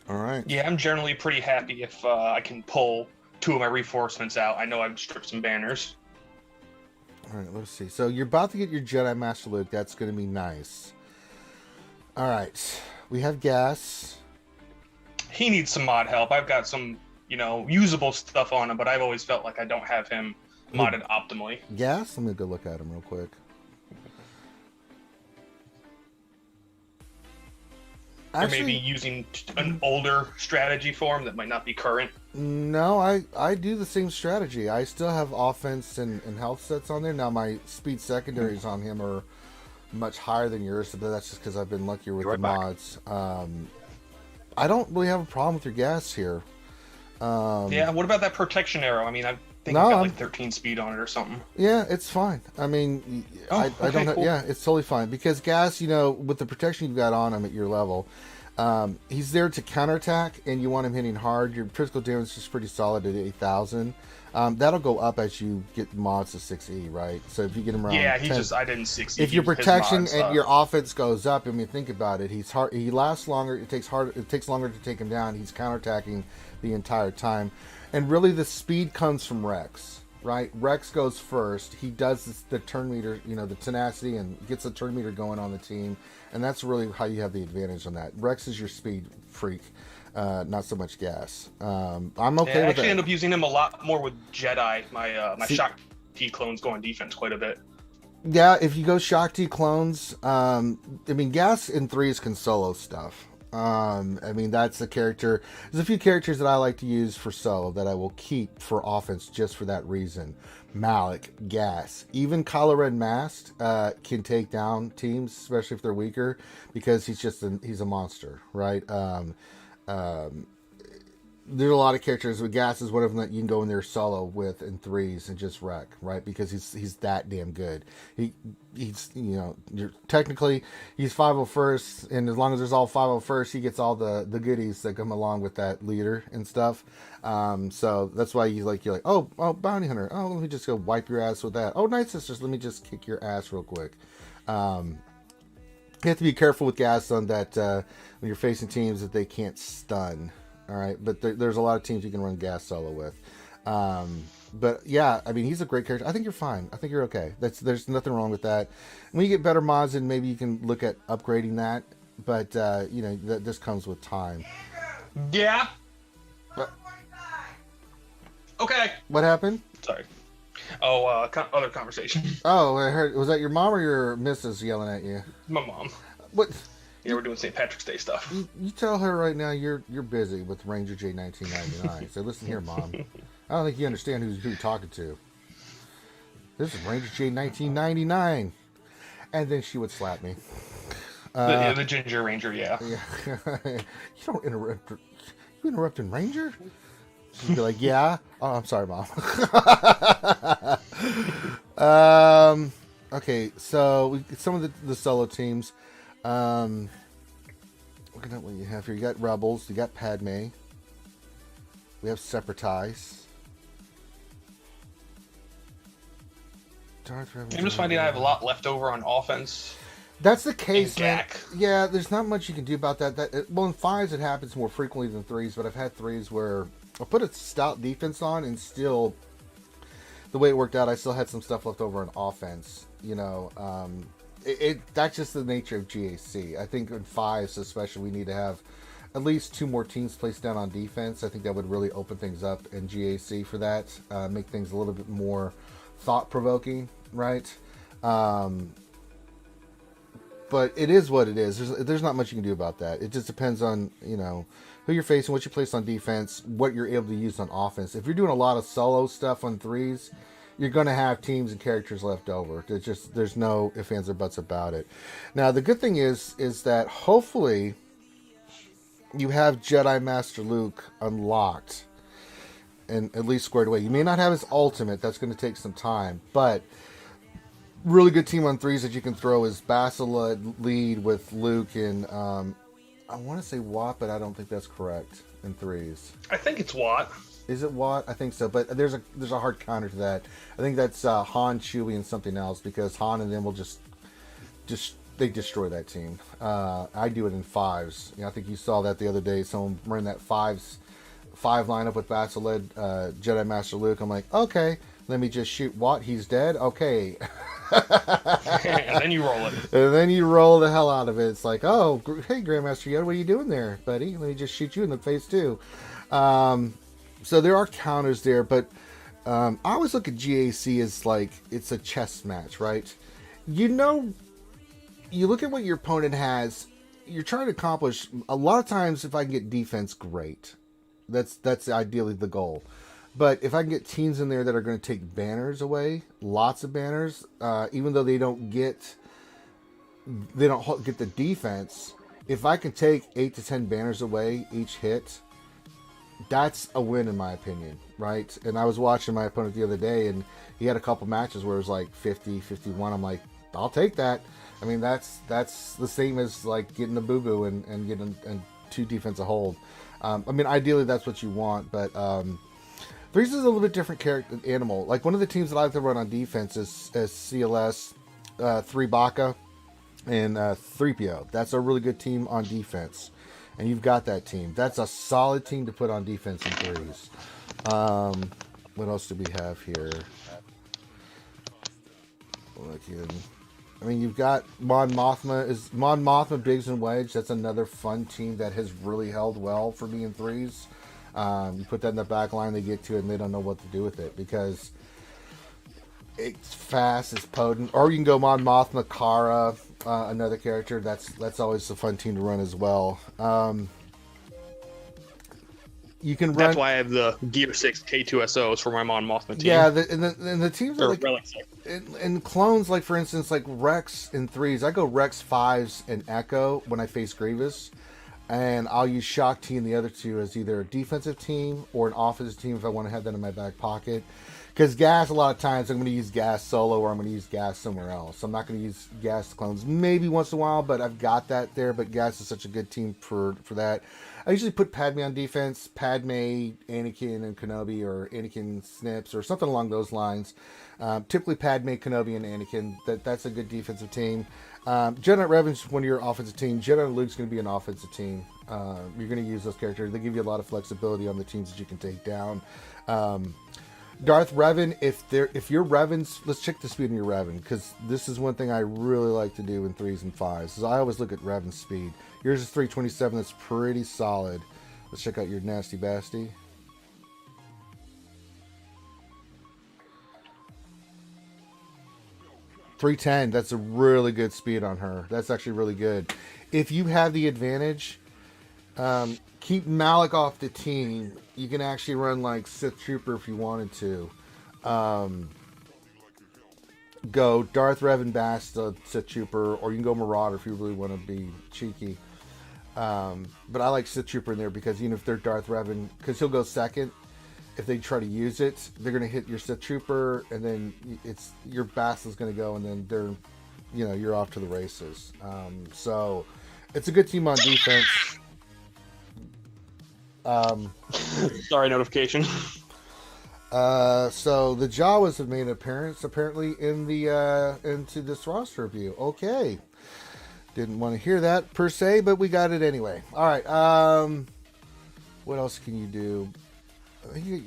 All right. Yeah, I'm generally pretty happy if I can pull 2 of my reinforcements out. I know I've stripped some banners. All right, let's see. So you're about to get your Jedi Master Luke. That's going to be nice. All right. We have Gas. He needs some mod help. I've got some, usable stuff on him, but I've always felt like I don't have him modded optimally. Gas? Let me go look at him real quick. Or maybe using an older strategy for him that might not be current. No, I do the same strategy. I still have offense and health sets on there. Now my speed secondaries on him are much higher than yours, but that's just because I've been luckier with the mods. I don't really have a problem with your gas here. Yeah, what about that protection arrow? I mean, I think No, it's got like 13 speed on it or something. Yeah, it's fine. I mean, I don't have, cool. yeah, it's totally fine because gas, with the protection you've got on him at your level, he's there to counterattack, and you want him hitting hard. Your physical damage is pretty solid at 8,000. That'll go up as you get mods to 6E, right? So if you get him around, Yeah, 10, I didn't 6E. if your protection and your offense goes up, I mean, think about it. He's hard. He lasts longer. It takes longer to take him down. He's counterattacking the entire time, and really the speed comes from Rex. Right, Rex goes first. He does the turn meter, the tenacity, and gets the turn meter going on the team, and that's really how you have the advantage on that. Rex is your speed freak, not so much gas. I'm okay with that. I actually end up using him a lot more with Jedi. My Shock T clones go on defense quite a bit. Yeah, if you go Shock T clones, gas in 3s can solo stuff. That's a character. There's a few characters that I like to use for solo that I will keep for offense just for that reason. Malik, Gas, even Kylo Ren Masked can take down teams, especially if they're weaker, because he's a monster, right? There's a lot of characters, but Gas is one of them that you can go in there solo with in 3s and just wreck, right? Because he's that damn good. He's technically he's 501st, and as long as there's all 501st, he gets all the goodies that come along with that leader and stuff. So that's why you're like, oh bounty hunter, oh let me just go wipe your ass with that. Oh night sisters, let me just kick your ass real quick. You have to be careful with Gas on that when you're facing teams that they can't stun. All right, but there's a lot of teams you can run Gas solo with. But yeah, he's a great character. I think you're fine. I think you're okay. There's nothing wrong with that. When you get better mods, then maybe you can look at upgrading that. But this comes with time. Yeah. Okay. What happened? Sorry. Oh, other conversation. Oh, I heard. Was that your mom or your missus yelling at you? My mom. What? Yeah, we're doing St. Patrick's Day stuff. You tell her right now you're busy with Ranger J 1999. So listen here, Mom. I don't think you understand who you're talking to. This is Ranger J 1999. And then she would slap me. The Ginger Ranger, yeah. You don't interrupt. You interrupting Ranger? She'd be like, yeah. Oh, I'm sorry, Mom. Okay, so some of the solo teams. Looking at what you have here, you got Rebels, you got Padme, we have Separatize. I'm just finding I have a lot left over on offense. That's the case, man. Gak. Yeah, there's not much you can do about that. Well, in 5s it happens more frequently than 3s, but I've had 3s where I put a stout defense on, and still, the way it worked out, I still had some stuff left over on offense. That's just the nature of GAC. I think in 5s especially, we need to have at least 2 more teams placed down on defense. I think that would really open things up in GAC for that, make things a little bit more thought-provoking, right? But it is what it is. There's not much you can do about that. It just depends on, who you're facing, what you place on defense, what you're able to use on offense. If you're doing a lot of solo stuff on 3s, you're going to have teams and characters left over. There's no ifs, ands, or buts about it. Now, the good thing is that hopefully you have Jedi Master Luke unlocked and at least squared away. You may not have his ultimate. That's going to take some time. But really good team on threes that you can throw is Bastila lead with Luke and I want to say Watt, but I don't think that's correct in threes. I think it's Watt. Is it Watt? I think so, but there's a hard counter to that. I think that's Han, Chewie, and something else because Han and them will just they destroy that team. I do it in fives. I think you saw that the other day. Someone ran that five lineup with Bastila, Jedi Master Luke. I'm like, okay, let me just shoot Watt. He's dead. Okay. And then you roll it. And then you roll the hell out of it. It's like, oh, hey, Grandmaster Yoda, what are you doing there, buddy? Let me just shoot you in the face, too. So there are counters there, but I always look at GAC as like it's a chess match, right? You look at what your opponent has, you're trying to accomplish. A lot of times, if I can get defense, great. That's ideally the goal. But if I can get teams in there that are going to take banners away, lots of banners, even though they don't get the defense, if I can take 8 to 10 banners away each hit, that's a win in my opinion, right? And I was watching my opponent the other day, and he had a couple matches where it was like 50, 51. I'm like, I'll take that. I mean, that's the same as like getting a boo-boo and getting a 2 defensive hold. I mean, ideally that's what you want, but threes is a little bit different character animal. Like one of the teams that I like to run on defense is CLS, 3 Baka, and 3PO. That's a really good team on defense. And you've got that team. That's a solid team to put on defense in threes. What else do we have here? I mean, you've got Mon Mothma, Biggs, and Wedge. That's another fun team that has really held well for me in threes. You put that in the back line, they get to it, and they don't know what to do with it because it's fast, it's potent. Or you can go Mon Mothma, Kara, another character. That's always a fun team to run as well. You can run. That's why I have the Gear 6 K2SOs for my Mon Mothma team. Yeah, and the teams are like, relics. and clones, like for instance, like Rex in threes. I go Rex 5s and Echo when I face Grievous. And I'll use Shock T and the other 2 as either a defensive team or an offensive team if I want to have that in my back pocket. Because Gas, a lot of times, I'm going to use Gas solo or I'm going to use Gas somewhere else. I'm not going to use Gas clones maybe once in a while, but I've got that there. But Gas is such a good team for that. I usually put Padme on defense, Padme, Anakin, and Kenobi, or Anakin Snips, or something along those lines. Typically Padme, Kenobi, and Anakin. That's a good defensive team. Jedi Revan's one of your offensive team. Jedi Luke's going to be an offensive team. You're going to use those characters. They give you a lot of flexibility on the teams that you can take down. Darth Revan, if your Revans, let's check the speed on your Revan, because this is one thing I really like to do in 3s and 5s. Is I always look at Revan's speed. Yours is 327. That's pretty solid. Let's check out your Nasty Basti. .310. That's a really good speed on her. That's actually really good. If you have the advantage, keep Malik off the team. You can actually run like Sith Trooper if you wanted to. Go Darth Revan Basta, Sith Trooper, or you can go Marauder if you really want to be cheeky. But I like Sith Trooper in there because even if they're Darth Revan, because he'll go second. If they try to use it, they're going to hit your Sith Trooper, and then your Basta's going to go, and then you're off to the races. So it's a good team on defense. Sorry, notification. So the Jawas have made an appearance apparently into this roster review. Okay. Didn't want to hear that per se, but we got it anyway. All right. What else can you do? You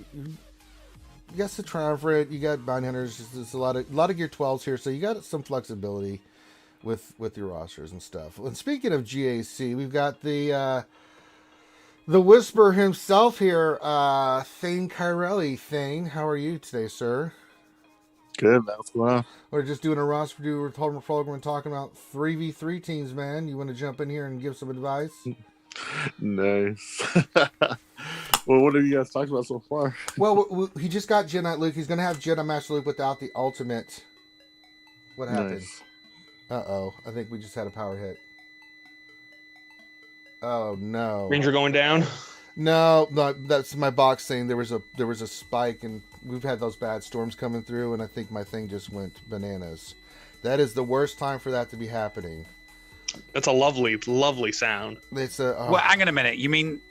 got the Triumvirate, you got Bounty Hunters. There's a lot of Gear 12s here, so you got some flexibility with your rosters and stuff. And speaking of GAC, we've got the Whisperer himself here, Thane Kyrelli. Thane, how are you today, sir? Good, that's well. We're just doing a roster review. We're talking about 3v3 teams, man. You want to jump in here and give some advice? Nice. Well, what have you guys talked about so far? Well, he just got Jedi Luke. He's gonna have Jedi Master Luke without the ultimate. What happened? Nice. Uh-oh. I think we just had a power hit. Oh no. Ranger going down. No, that's my box saying there was a spike, and we've had those bad storms coming through, and I think my thing just went bananas. That is the worst time for that to be happening. That's a lovely, lovely sound. It's a Well, hang on a minute. You mean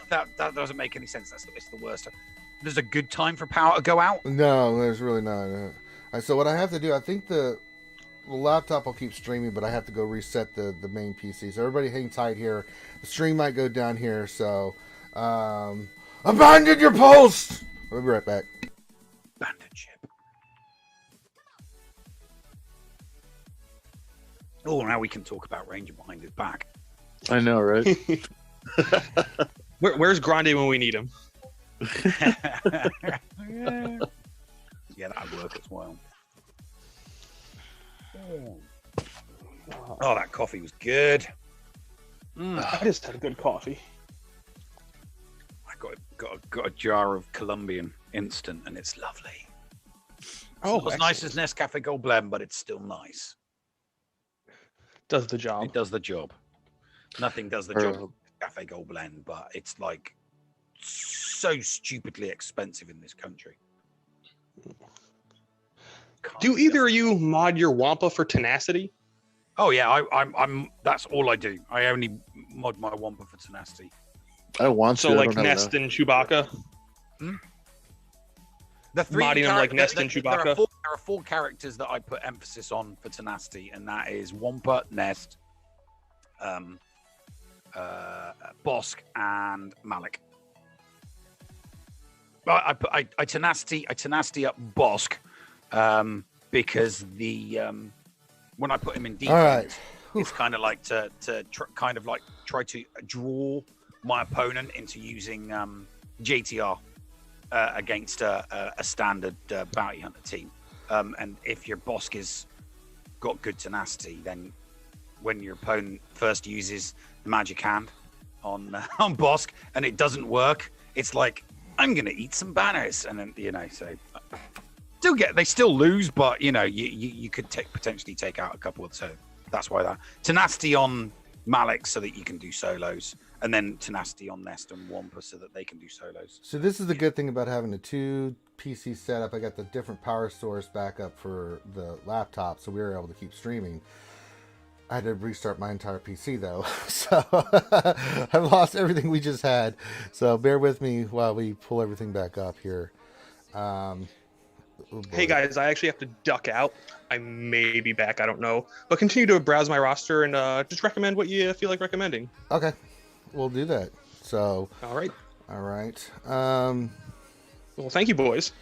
that doesn't make any sense? It's the worst. There's a good time for power to go out. no, there's really not. So what I have to do, I think the laptop will keep streaming, but I have to go reset the main PC. So everybody hang tight here. The stream might go down here, so abandon your post. We'll be right back. Abandon ship. Oh, now we can talk about Ranger behind his back. I know, right? Where's Grande when we need him? Yeah, that'd work as well. Oh, that coffee was good. I just had a good coffee. I got a jar of Colombian instant, and it's lovely. Oh, It's not as nice as Nescafe Gold Blend, but it's still nice. Does the job. It does the job. Nothing does the job with Cafe Gold Blend, but it's like so stupidly expensive in this country. Do either of you mod your Wampa for tenacity? Oh yeah, I'm. That's all I do. I only mod my Wampa for tenacity. I want So to. like Nest and Chewbacca? The three Modding them like Nest and there Chewbacca? are four characters that I put emphasis on for tenacity, and that is Wampa, Nest, Bosk, and Malik. I tenacity up Bosk because the when I put him in defense, All right. it's kind of like to try to draw my opponent into using JTR against a standard bounty hunter team. And if your Bosk has got good tenacity, then when your opponent first uses the magic hand on Bosk and it doesn't work, it's like, I'm gonna eat some banners, and then so they still lose, but you could potentially take out a couple of, so that's why that tenacity on Malik so that you can do solos, and then tenacity on Nest and Wampa so that they can do solos. So this is the good thing about having a 2 PC setup. I got the different power source backup for the laptop, so we were able to keep streaming. I had to restart my entire PC though, so I've lost everything we just had. So bear with me while we pull everything back up here. Hey guys, I actually have to duck out. I may be back, I don't know. But continue to browse my roster and just recommend what you feel like recommending. Okay, we'll do that. So. All right. Well, thank you, boys.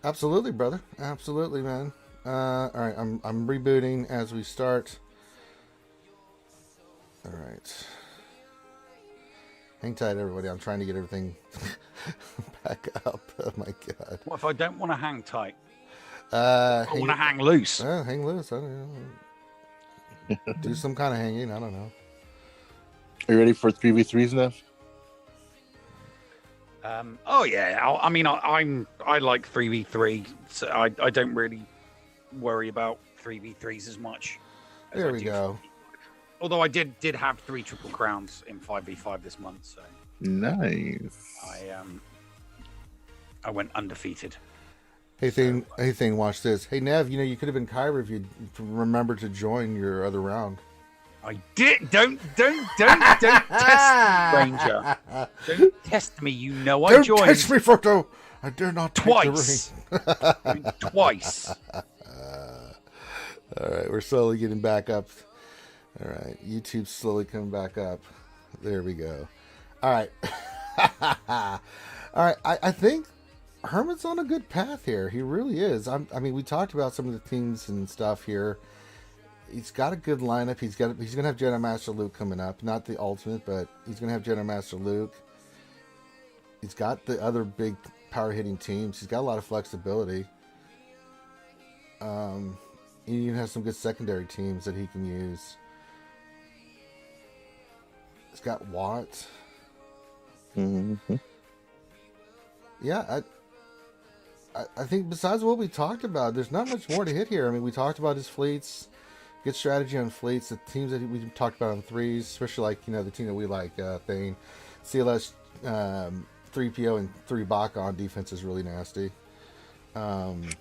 Absolutely, brother. Absolutely, man. All right, I'm rebooting as we start. All right. Hang tight, everybody. I'm trying to get everything back up. Oh, my God. What if I don't want to hang tight? I want to hang loose. Hang loose. I don't know. Do some kind of hanging. I don't know. Are you ready for 3v3s now? Oh yeah. I like 3v3. So I don't really worry about 3v3s as much. There we go. Although I did have 3 triple crowns in 5v5 this month, so Nice. I went undefeated. Hey Thing, watch this. Hey Nev, you could have been Kyra if you remembered to join your other round. I did. Don't test me, Ranger. Don't test me. I joined. Don't test me, Frodo. I dare not take twice. the ring. Twice. All right, we're slowly getting back up. All right, YouTube's slowly coming back up. There we go. All right. All right, I think Hermit's on a good path here. He really is. We talked about some of the teams and stuff here. He's got a good lineup. He's gonna have Jedi Master Luke coming up. Not the ultimate, but he's gonna have Jedi Master Luke. He's got the other big power hitting teams. He's got a lot of flexibility. He even has some good secondary teams that he can use. He's got Watt. Mm-hmm. yeah, I think besides what we talked about, there's not much more to hit here. I mean, we talked about his fleets, good strategy on fleets, the teams that we talked about on threes, especially like, you know, the team that we like, Thane, CLS, 3PO, and 3 Baka on defense is really nasty. And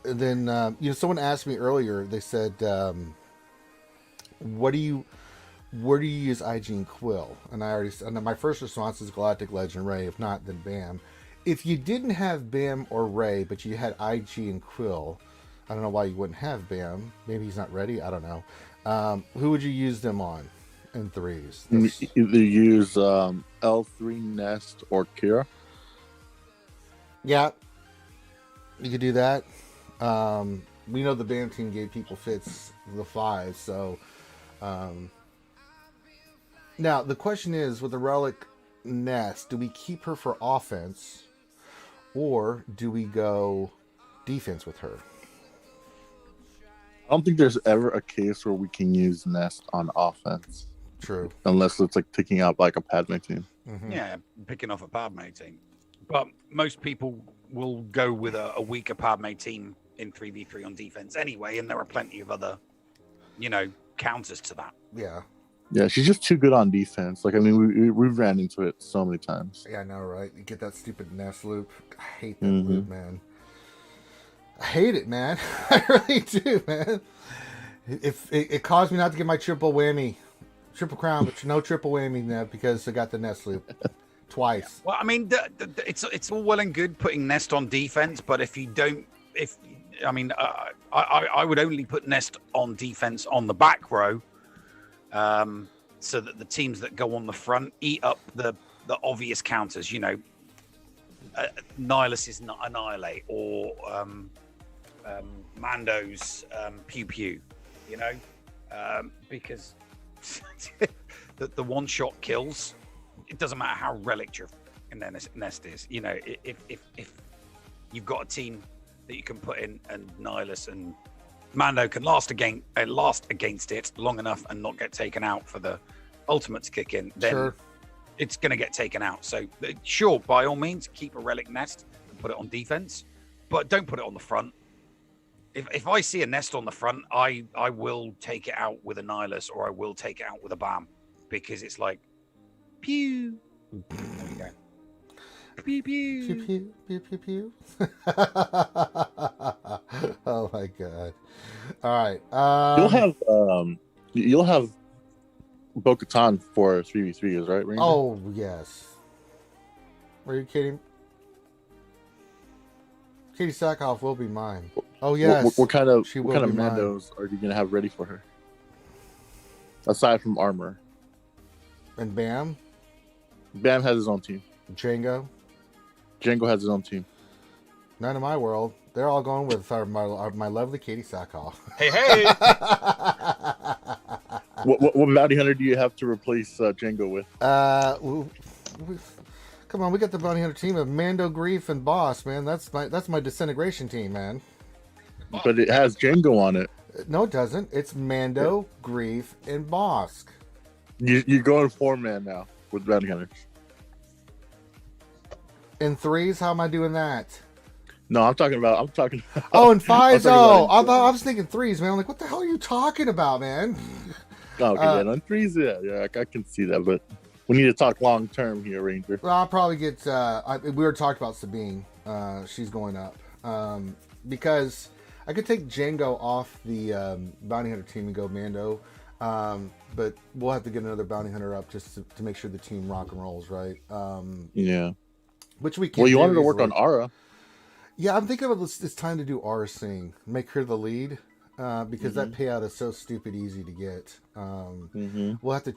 then, you know, someone asked me earlier, they said, where do you use IG and Quill? And my first response is Galactic Legend Ray. If not, then Bam. If you didn't have Bam or Ray, but you had IG and Quill, I don't know why you wouldn't have Bam. Maybe he's not ready. I don't know. Who would you use them on in threes? Either use L3 Nest or Kira. Yeah, you could do that. We know the Bam team gave people fits the 5, so now the question is, with the Relic Nest, do we keep her for offense or do we go defense with her? I don't think there's ever a case where we can use Nest on offense. True. Unless it's like picking out like a Padme team. Mm-hmm. Yeah, picking off a Padme team. But most people will go with a weaker Padme team in 3v3 on defense anyway, and there are plenty of other, you know, counters to that. Yeah. Yeah, she's just too good on defense. Like, I mean, we ran into it so many times. Yeah, I know, right? You get that stupid Nest loop. I hate that loop, man. I hate it, man. I really do, man. If it caused me not to get my triple whammy, triple crown, but no triple whammy now because I got the Nest loop twice. Well, I mean, it's all well and good putting Nest on defense, but if you don't, I would only put Nest on defense on the back row, so that the teams that go on the front eat up the obvious counters. You know, Nihilus is not Annihilate or Mando's Pew Pew. You know, because the one shot kills. It doesn't matter how relic your Nest is. You know, if you've got a team that you can put in, and Nihilus and Mando can last against it long enough and not get taken out for the ultimate to kick in, then it's going to get taken out. So sure, by all means, keep a relic Nest and put it on defense, but don't put it on the front. If I see a Nest on the front, I will take it out with a Nihilus or I will take it out with a BAM, because it's like, pew. There we go. Pew pew. Pew pew pew pew pew. Oh my god! All right, you'll have Bo-Katan for 3v3s, right? Ranger? Oh yes. Are you kidding? Katie Sackhoff will be mine. Oh yes. What kind of She what kind will of be mine. Mandos are you gonna have ready for her? Aside from armor, And Bam, Bam has his own team. Django. Django has his own team. None of my world. They're all going with my lovely Katie Sackhoff. Hey, hey! What bounty hunter do you have to replace Django with? Come on, we got the bounty hunter team of Mando, Grief, and Boss, man. That's my disintegration team, man. But it has Django on it. No, it doesn't. It's Mando, Grief, and Bosk. You're going 4-man now with bounty hunters. In threes, how am I doing that? No, I'm talking about. Oh, in fives. Oh, I I was thinking threes, man. I'm like, what the hell are you talking about, man? Oh, okay, then on threes, yeah, I can see that, but we need to talk long term here, Ranger. Well, I'll probably get. We were talking about Sabine. She's going up because I could take Django off the bounty hunter team and go Mando, but we'll have to get another bounty hunter up just to make sure the team rock and rolls, right? Yeah. Which we can. Well, you wanted to easily. work on Ara. Yeah, I'm thinking about it's time to do Aura Sing, make her the lead, because that payout is so stupid easy to get. We'll have to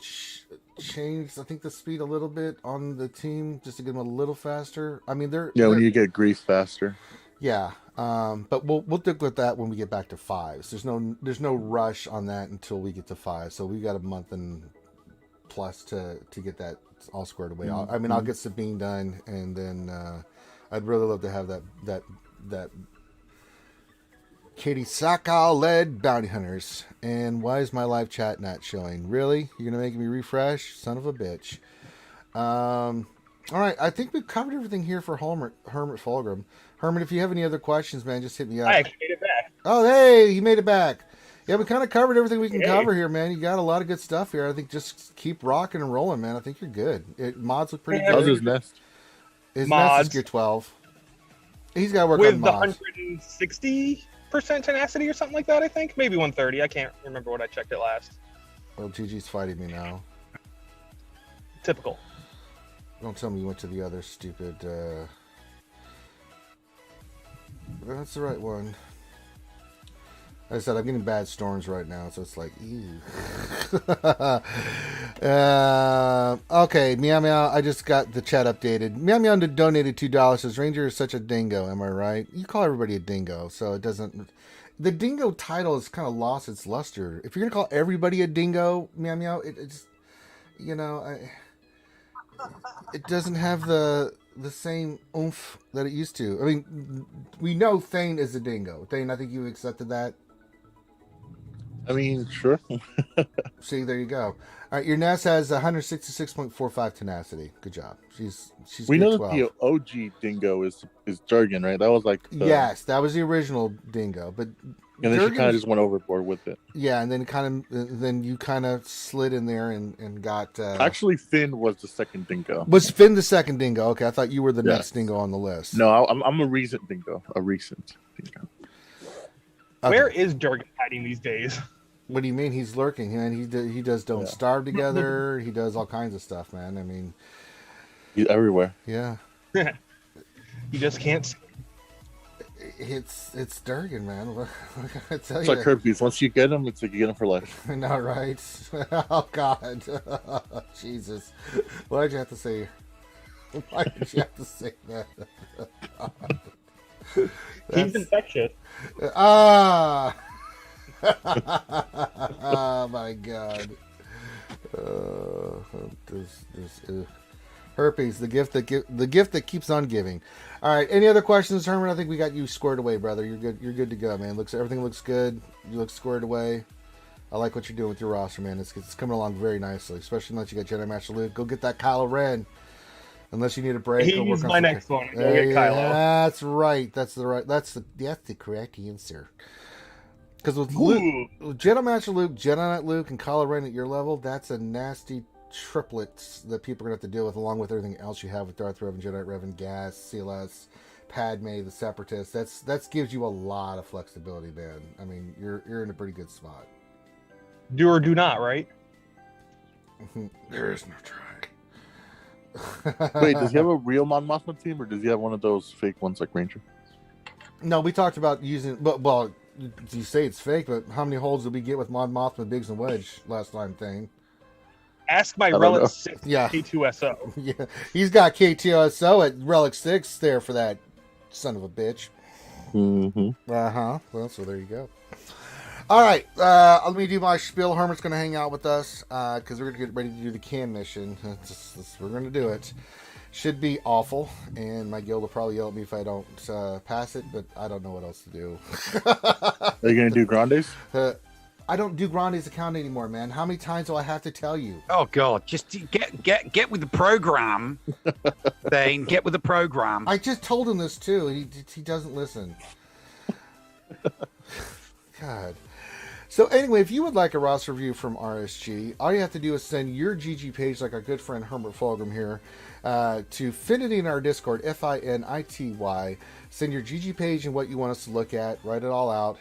change, I think, the speed a little bit on the team just to get them a little faster. I mean, when you get grief faster. Yeah, but we'll stick with that when we get back to fives. There's no rush on that until we get to 5. So we got a month and plus to get that all squared away. I mean, I'll get Sabine done, and then I'd really love to have that Katie Sackhoff led bounty hunters. And why is my live chat not showing? Really? You're gonna make me refresh? Son of a bitch. All right, I think we've covered everything here for Hermit Fulgrim. Hermit, if you have any other questions, man, just hit me up. I actually made it back. Oh, hey, you made it back. Yeah, we kind of covered everything we can cover here, man. You got a lot of good stuff here. I think just keep rocking and rolling, man. I think you're good. Mods look pretty How's good. his nest? His Mods. nest is gear 12. He's got to work With on the mods. 160% tenacity or something like that, I think. Maybe 130. I can't remember what I checked it last. Well, GG's fighting me now. Typical. Don't tell me you went to the other stupid... That's the right one. Like I said, I'm getting bad storms right now, so it's like, ew. Okay, Meow Meow, I just got the chat updated. Meow Meow donated $2, says, Ranger is such a dingo, am I right? You call everybody a dingo, so it doesn't... The dingo title has kind of lost its luster. If you're going to call everybody a dingo, Meow Meow, it's... You know, it doesn't have the same oomph that it used to. I mean, we know Thane is a dingo. Thane, I think you accepted that. I mean, sure. See, there you go. All right, your nest has 166.45 tenacity. Good job. She's We gear know 12. that the OG dingo is Durgan, right? That was like Yes, that was the original dingo, but and then she Durgan's- kind of just went overboard with it. yeah, and then you kind of slid in there and got. Actually, Finn was the second dingo. Was Finn the second dingo? Okay, I thought you were the Yes. next dingo on the list. No, I'm a recent dingo. A recent dingo. Okay. Where is Durgan hiding these days? What do you mean? He's lurking, man. He does Don't Yeah. Starve together. He does all kinds of stuff, man. I mean, He's everywhere. yeah, You just can't. it's Durgan, man. What can I tell It's you? like herpes. Once you get him, it's like you get him for life. I know, right? Oh God, Jesus! Why did you have to say? Why did you have to say that? He's infectious. Ah! Oh my God! Herpes, the gift that keeps on giving. All right. Any other questions, Herman? I think we got you squared away, brother. You're good. You're good to go, man. Everything looks good. You look squared away. I like what you're doing with your roster, man. It's coming along very nicely, especially once you get Jedi Master Luke. Go get that Kylo Ren. Unless you need a break. go He's work on my some- next one. Go get Kylo. That's right. That's the correct answer. Because with Luke, Ooh. with Jedi Master Luke, Jedi Knight Luke, and Kylo Ren at your level, that's a nasty triplets that people are going to have to deal with, along with everything else you have with Darth Revan, Jedi Revan, Gas, CLS, Padme, the Separatists. That gives you a lot of flexibility, man. I mean, you're in a pretty good spot. Do or do not, right? There is no try. Wait, does he have a real Mon Mothma team, or does he have one of those fake ones like Ranger? No, we talked about using. Well, you say it's fake, but how many holds did we get with Mon Mothma, Biggs, and Wedge last time? Thing. Ask my don't know. Relic 6 Yeah. K2SO. Yeah, he's got KTOSO at Relic 6 there for that son of a bitch. Mm-hmm. Uh-huh. Well, so there you go. All right. Let me do my spiel. Hermit's going to hang out with us because we're going to get ready to do the cam mission. We're going to do it. Should be awful, and my guild will probably yell at me if I don't pass it, but I don't know what else to do. Are you gonna do Grandes? I don't do Grande's account anymore, man. How many times do I have to tell you? Oh God, just get with the program. Thane, get with the program. I just told him this too. He doesn't listen. God. So anyway, if you would like a roster review from RSG, all you have to do is send your GG page, like our good friend Hermit Fulgrim here, to Finity in our Discord, FINITY. Send your GG page and what you want us to look at. Write it all out.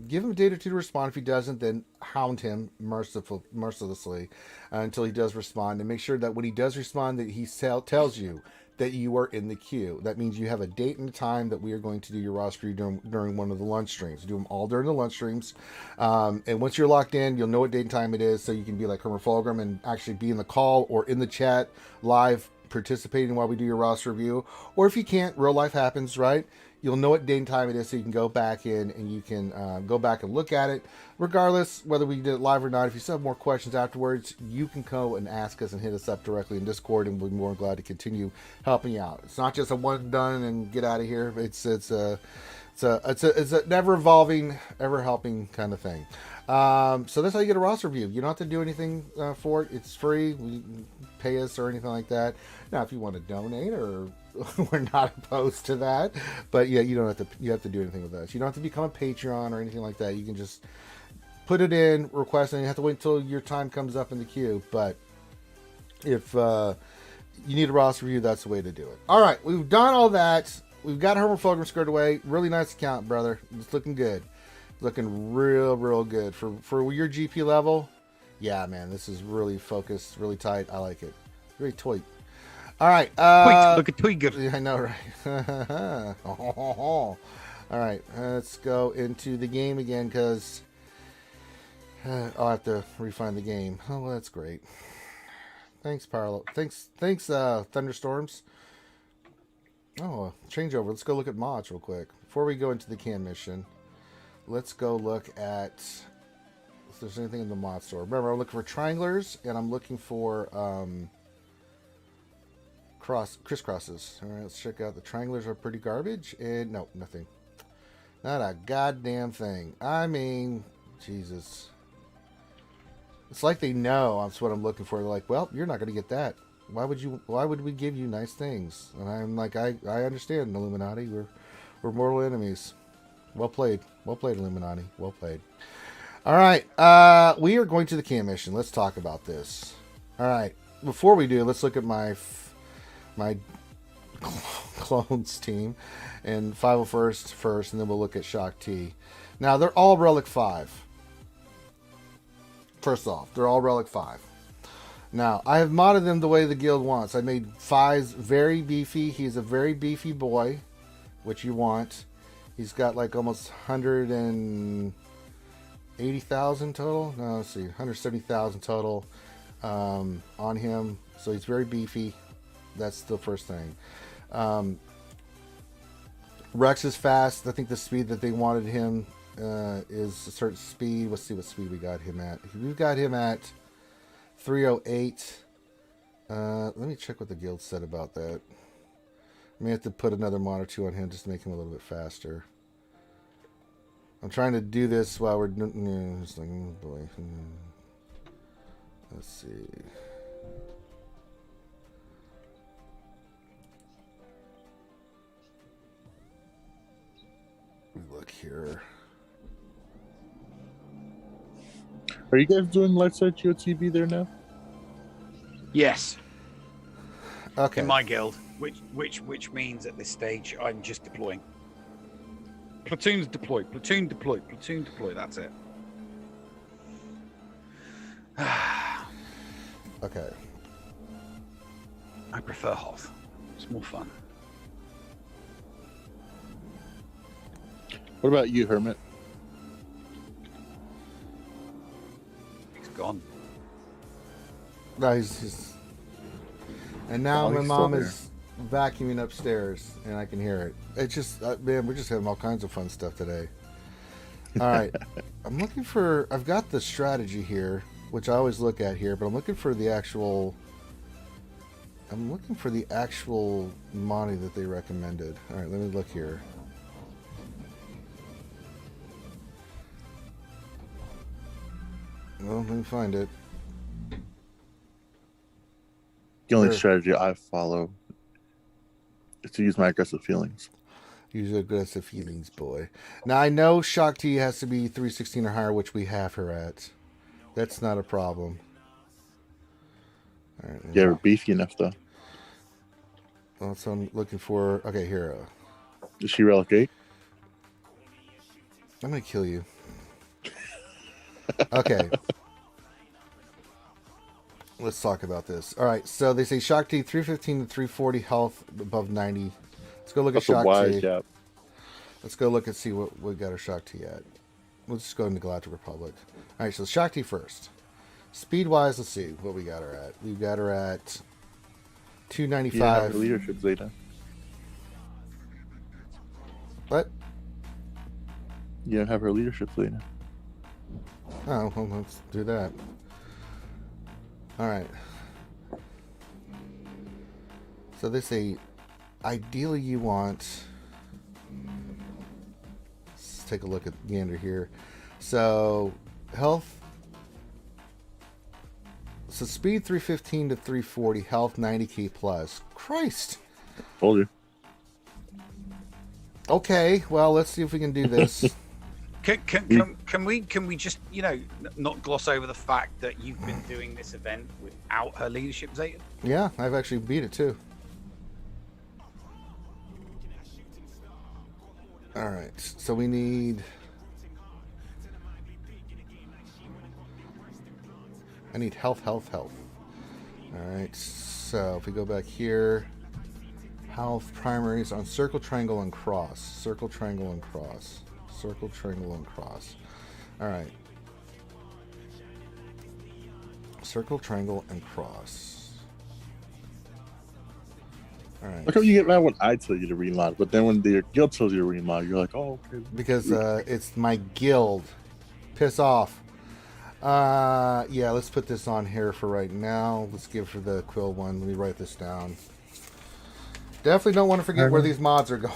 Give him a day or two to respond. If he doesn't, then hound him mercilessly until he does respond. And make sure that when he does respond, that he tells you that you are in the queue. That means you have a date and a time that we are going to do your roster during one of the lunch streams. Do them all during the lunch streams. And once you're locked in, you'll know what date and time it is, so you can be like Hermit Fulgrim and actually be in the call or in the chat live participating while we do your roster review. Or if you can't, real life happens, right? You'll know what date and time it is, so you can go back in and you can go back and look at it. Regardless, whether we did it live or not, if you still have more questions afterwards, you can go and ask us and hit us up directly in Discord, and we'll be more than glad to continue helping you out. It's not just a one done and get out of here. It's a never evolving, ever helping kind of thing. So that's how you get a roster view. You don't have to do anything for it. It's free. Pay us or anything like that. Now, if you want to donate, or we're not opposed to that, but yeah, you don't have to. You have to do anything with us. You don't have to become a Patreon or anything like that. You can just put it in, request, and you have to wait until your time comes up in the queue. But if you need a roster view, that's the way to do it. All right, we've done all that. We've got Herman Fulgrim squared away. Really nice account, brother. It's looking good. Looking real good for your GP level. Yeah, man, this is really focused, really tight. I like it. Very tight. All right. Look at Tweeger. Yeah, I know, right? All right, let's go into the game again because I'll have to refine the game. Oh, well, that's great. Thanks, Parallel. Thanks, Thunderstorms. Oh, changeover. Let's go look at mods real quick before we go into the cam mission. Let's go look at if there's anything in the mod store. Remember, I'm looking for triangulars and I'm looking for crisscrosses. All right, let's check out the triangulars. Are pretty garbage, and no, nothing. Not a goddamn thing. I mean, Jesus. It's like they know that's what I'm looking for. They're like, well, you're not going to get that. Why would we give you nice things? And I'm like, I understand, Illuminati. We're mortal enemies. Well played, Illuminati. Well played. All right, we are going to the cam mission. Let's talk about this. All right, before we do, let's look at my clones team and 501st first, and then we'll look at Shock T. Now they're all Relic 5. First off, they're all Relic 5. Now, I have modded them the way the guild wants. I made Fi's very beefy. He's a very beefy boy, which you want. He's got like almost 180,000 total. No, let's see, 170,000 total on him. So he's very beefy. That's the first thing. Rex is fast. I think the speed that they wanted him is a certain speed. Let's see what speed we got him at. We've got him at 308. Let me check what the guild said about that. I may have to put another mod or two on him just to make him a little bit faster. I'm trying to do this while we're doing. Oh boy. Let's see. Look here. Are you guys doing Light Side GOTV there now? Yes, Okay. in my guild, which means at this stage I'm just deploying. Platoons deploy, platoon deploy, platoon deploy. That's it. Okay. I prefer Hoth. It's more fun. What about you, Hermit? He's gone. No, he's and now Oh, my he's mom still is vacuuming upstairs, and I can hear it. It's just, man, we're just having all kinds of fun stuff today. All right, I'm looking for. I've got the strategy here, which I always look at here, but I'm looking for the actual. I'm looking for the actual money that they recommended. All right, let me look here. Well, let me find it. The only Sure. strategy I follow is to use my aggressive feelings. Use aggressive feelings, boy. Now, I know Shock T has to be 316 or higher, which we have her at. That's not a problem. All right. Yeah, we're beefy enough though. Well, so I'm looking for. Okay, here. Is she Relic 8? I'm gonna kill you. Okay. Let's talk about this. All right. So they say Shock T 315 to 340 health above 90. Let's go look That's at a Shock wise T. gap. Let's go look and see what we got our Shock T at. Let's just go into Galactic Republic. All right. So Shock T first. Speed wise, let's see what we got her at. We've got her at You don't have 295. her leadership, Zeta. What? You don't have her leadership, Zeta. Oh, well, let's do that. All right. So they say, ideally you want. Let's take a look at Gander here. So health. So speed 315 to 340, health 90k plus. Christ. Told you. Okay, well, let's see if we can do this. Can we just, you know, not gloss over the fact that you've been doing this event without her leadership, Zayton? Yeah, I've actually beat it too. All right, so we need. I need health. All right, so if we go back here, health primaries on circle, triangle, and cross. Circle, triangle, and cross. Circle, triangle, and cross. All right. Circle, triangle, and cross. All right. How come you get mad when I tell you to remod, but then when the guild tells you to remod, you're like, oh, okay. Because it's my guild. Piss off. Yeah, let's put this on here for right now. Let's give her the quill one. Let me write this down. Definitely don't want to forget where these mods are going.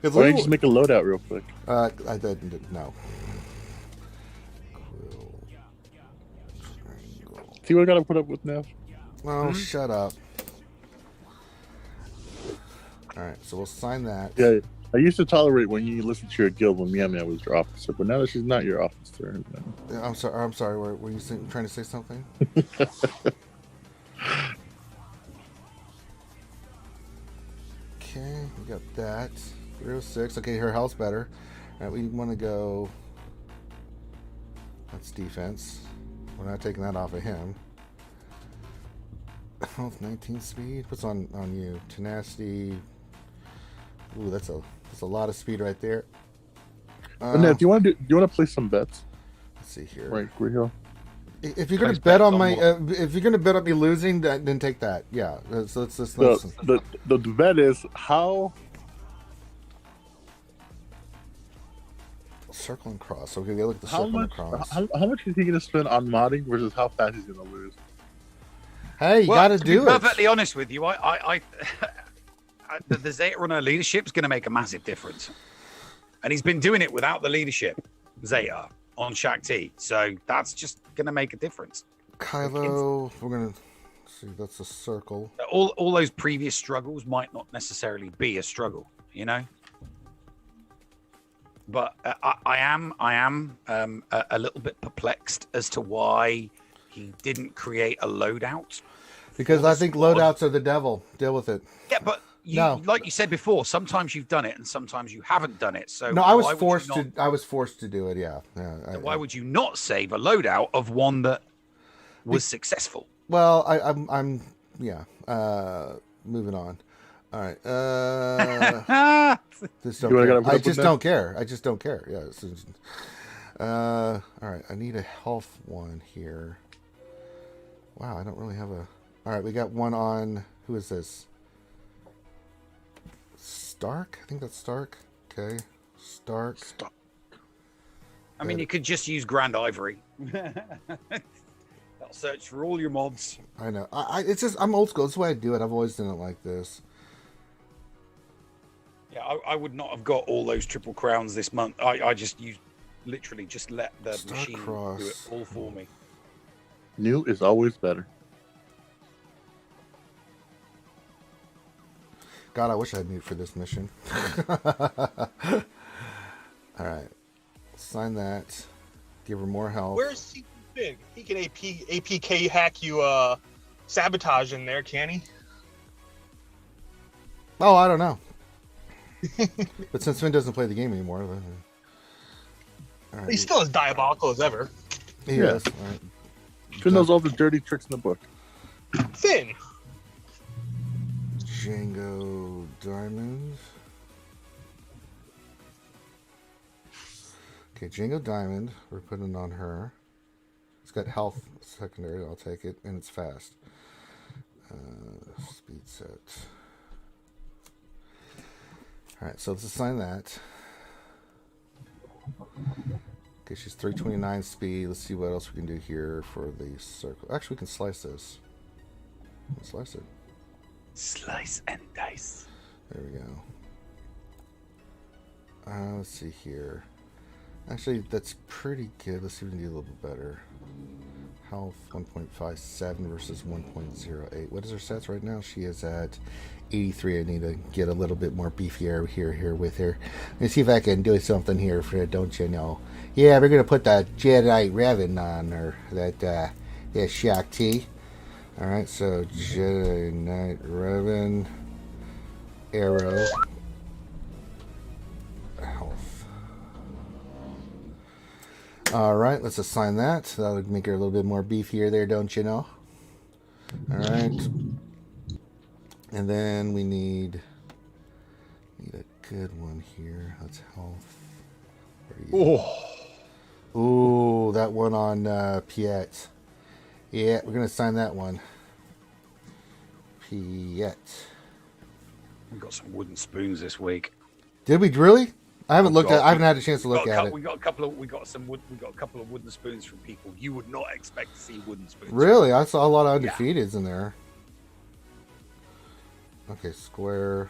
Why don't you just make a loadout real quick? I didn't know. See what I gotta put up with now? Oh, shut up. Alright, so we'll sign that. Yeah, I used to tolerate when you listen to your guild when Mia was your officer, but now that she's not your officer. I'm sorry. Were you trying to say something? Okay, we got that. 306. Okay, her health's better. Alright, we want to go. That's defense. We're not taking that off of him. Health 19 speed. What's on you? Tenacity. Ooh, that's a lot of speed right there. Ned, do you want to play some bets? Let's see here. Right, we're here. If you're gonna bet on my, if you're gonna bet on me losing, then take that. Yeah. So let's the bet is how. Circle and cross. Okay, look at the circle and cross. How much is he gonna spend on modding versus how fast he's gonna lose? Hey, you gotta do it. To be perfectly honest with you, the Zeta Runner leadership is going to make a massive difference, and he's been doing it without the leadership, Zeta, on Shakti. So that's just going to make a difference. Kylo, we're gonna see. That's a circle. All those previous struggles might not necessarily be a struggle, you know. But I am a little bit perplexed as to why he didn't create a loadout. Because I think loadouts are the devil. Deal with it. Yeah, but like you said before, sometimes you've done it and sometimes you haven't done it. So no, I was forced to. I was forced to do it. Yeah. Why would you not save a loadout of one that was successful? Well, I'm moving on. All right. I just don't care. Yeah. All right. I need a health one here. Wow, I don't really have a. All right, we got one on. Who is this? Stark? I think that's Stark. Okay. Stark. I mean, you could just use Grand Ivory. That'll search for all your mods. I know. It's just, I'm old school. That's the way I do it. I've always done it like this. Yeah, I would not have got all those triple crowns this month. I just literally just let the machine do it all for me. New is always better. God, I wish I had mute for this mission. Alright. Sign that. Give her more health. Where's he big? He can APK hack you sabotage in there, can he? Oh, I don't know. But since Finn doesn't play the game anymore, He's still as diabolical as ever. He is. Right. Finn knows all the dirty tricks in the book. Finn. Django Diamond. Okay, Django Diamond. We're putting it on her. It's got health secondary. I'll take it, and it's fast. Speed set. All right, so let's assign that. Okay, she's 329 speed. Let's see what else we can do here for the circle. Actually, we can slice this. Let's slice it. Slice and dice. There we go. Let's see here. Actually, that's pretty good. Let's see if we can do a little bit better. Health 1.57 versus 1.08. What is her stats right now? She is at 83. I need to get a little bit more beefier here with her. Let me see if I can do something here for her, don't you know? Yeah, we're gonna put the Jedi Revan on her. That Shock T. Alright, so Jedi Knight Revan Arrow Health. Alright, let's assign that. That would make her a little bit more beefier there, don't you know? Alright. And then we need a good one here. That's health. Ooh, that one on Piet. Yeah, we're going to assign that one. Piet. We got some wooden spoons this week. Did we really? I haven't looked at. I haven't had a chance to look at it. We got a couple of wooden spoons from people you would not expect to see wooden spoons. Really, I saw a lot of undefeateds in there. Okay, square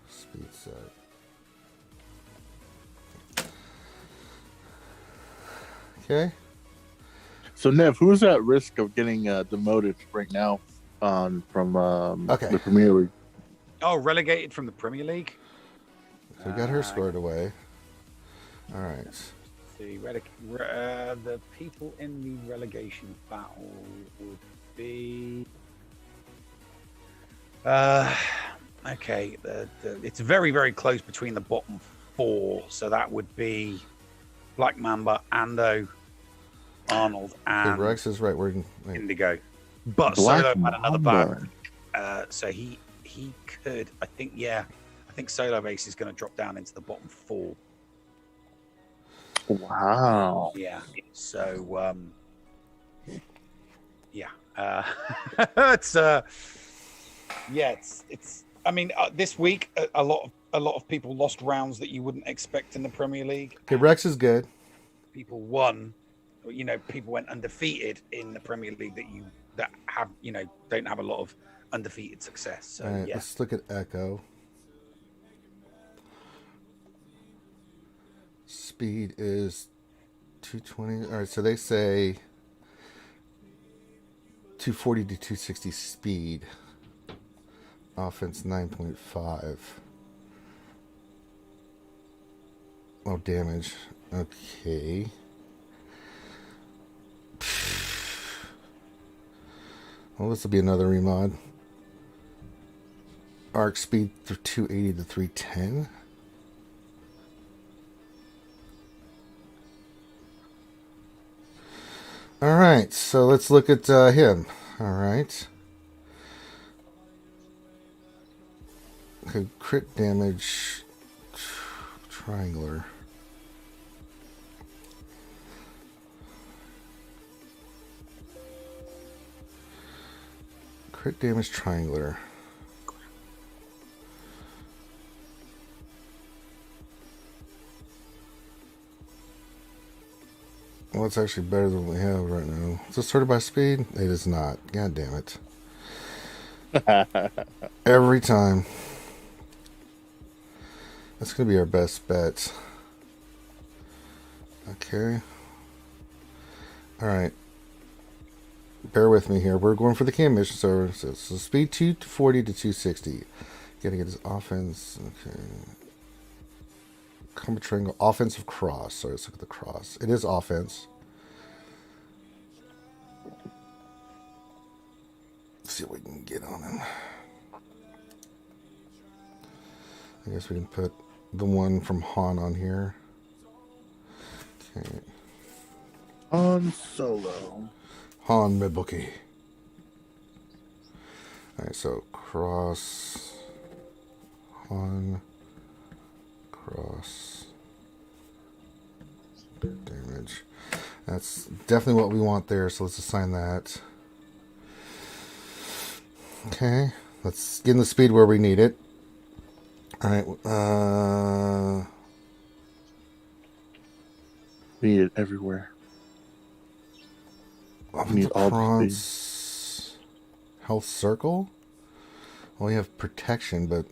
speed set. Okay. So Nev, who's at risk of getting demoted right now from the Premier League? Oh, relegated from the Premier League. So we got her squared away. All right. The people in the relegation battle would be. Okay, it's very, very close between the bottom four. So that would be Black Mamba, Ando, Arnold, and Rex is right. We're Indigo. But Black Solo had another Mamba. back. So he could, I think Solo Base is going to drop down into the bottom four. Wow. Yeah. So, it's. I mean, this week a lot of people lost rounds that you wouldn't expect in the Premier League. Okay, Rex is good. People won. People went undefeated in the Premier League that have don't have a lot of undefeated success. So All right, let's look at Echo. Speed is 220. All right, so they say 240 to 260 speed. Offense 9.5. Oh, damage. Okay. Well, this will be another remod. Arc speed for 280 to 310. All right, so let's look at him. All right. Okay, crit damage, triangular. Crit damage, triangular. Well, it's actually better than what we have right now. Is this sorted by speed? It is not. God damn it. Every time. That's going to be our best bet. Okay. Alright. Bear with me here. We're going for the cam mission. So speed 240 to 260. Gotta get his offense. Okay. Combo triangle. Offensive cross. So let's look at the cross. It is offense. Let's see what we can get on him. I guess we can put the one from Han on here. Okay. Han Solo. Han Mibuki. Alright, so cross. Han. Cross. Damage. That's definitely what we want there, so let's assign that. Okay. Let's get in the speed where we need it. Alright, we need it everywhere. We need all the speed. Health circle? Well, we have protection, but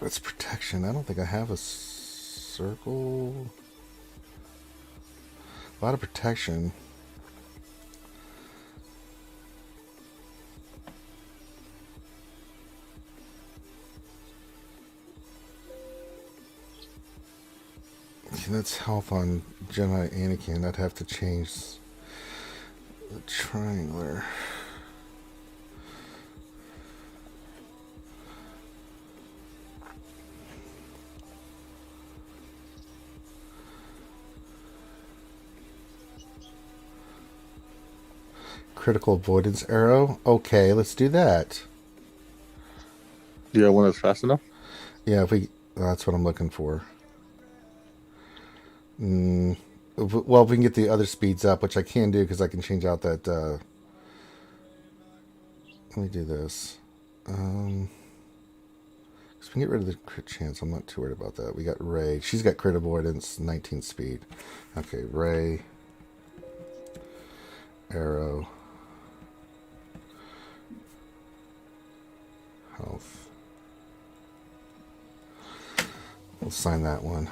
That's protection. I don't think I have a circle. A lot of protection. That's health on Jedi Anakin. I'd have to change the triangular. Critical avoidance arrow. Okay, let's do that. Do you have one that's fast enough? Yeah, if we. That's what I'm looking for. Well, if we can get the other speeds up, which I can do because I can change out that. Let me do this. Because we can get rid of the crit chance. I'm not too worried about that. We got Ray. She's got crit avoidance, 19 speed. Okay, Ray. Arrow. Health. We'll sign that one.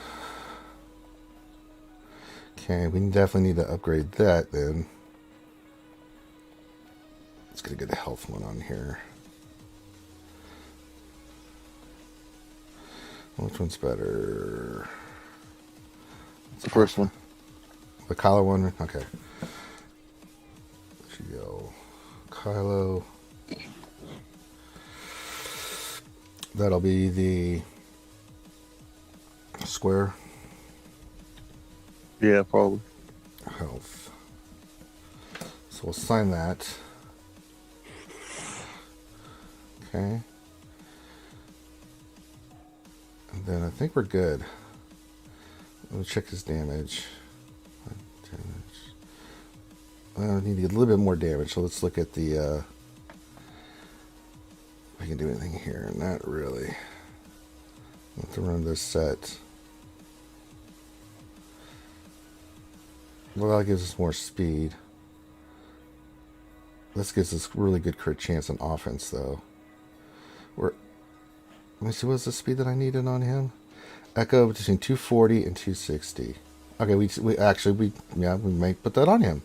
Okay, we definitely need to upgrade that then. Let's get a good health one on here. Which one's better? It's the first one. The Kylo one? Okay. There you go. Kylo. That'll be the square. Yeah, probably. Health. So we'll sign that. Okay. And then I think we're good. Let me check his damage. I need to get a little bit more damage, so let's look at the if I can do anything here. Not really. I'll have to run this set. Well, that gives us more speed. This gives us really good crit chance on offense, though. Let me see, what's the speed that I needed on him? Echo between 240 and 260. Okay, we actually might put that on him.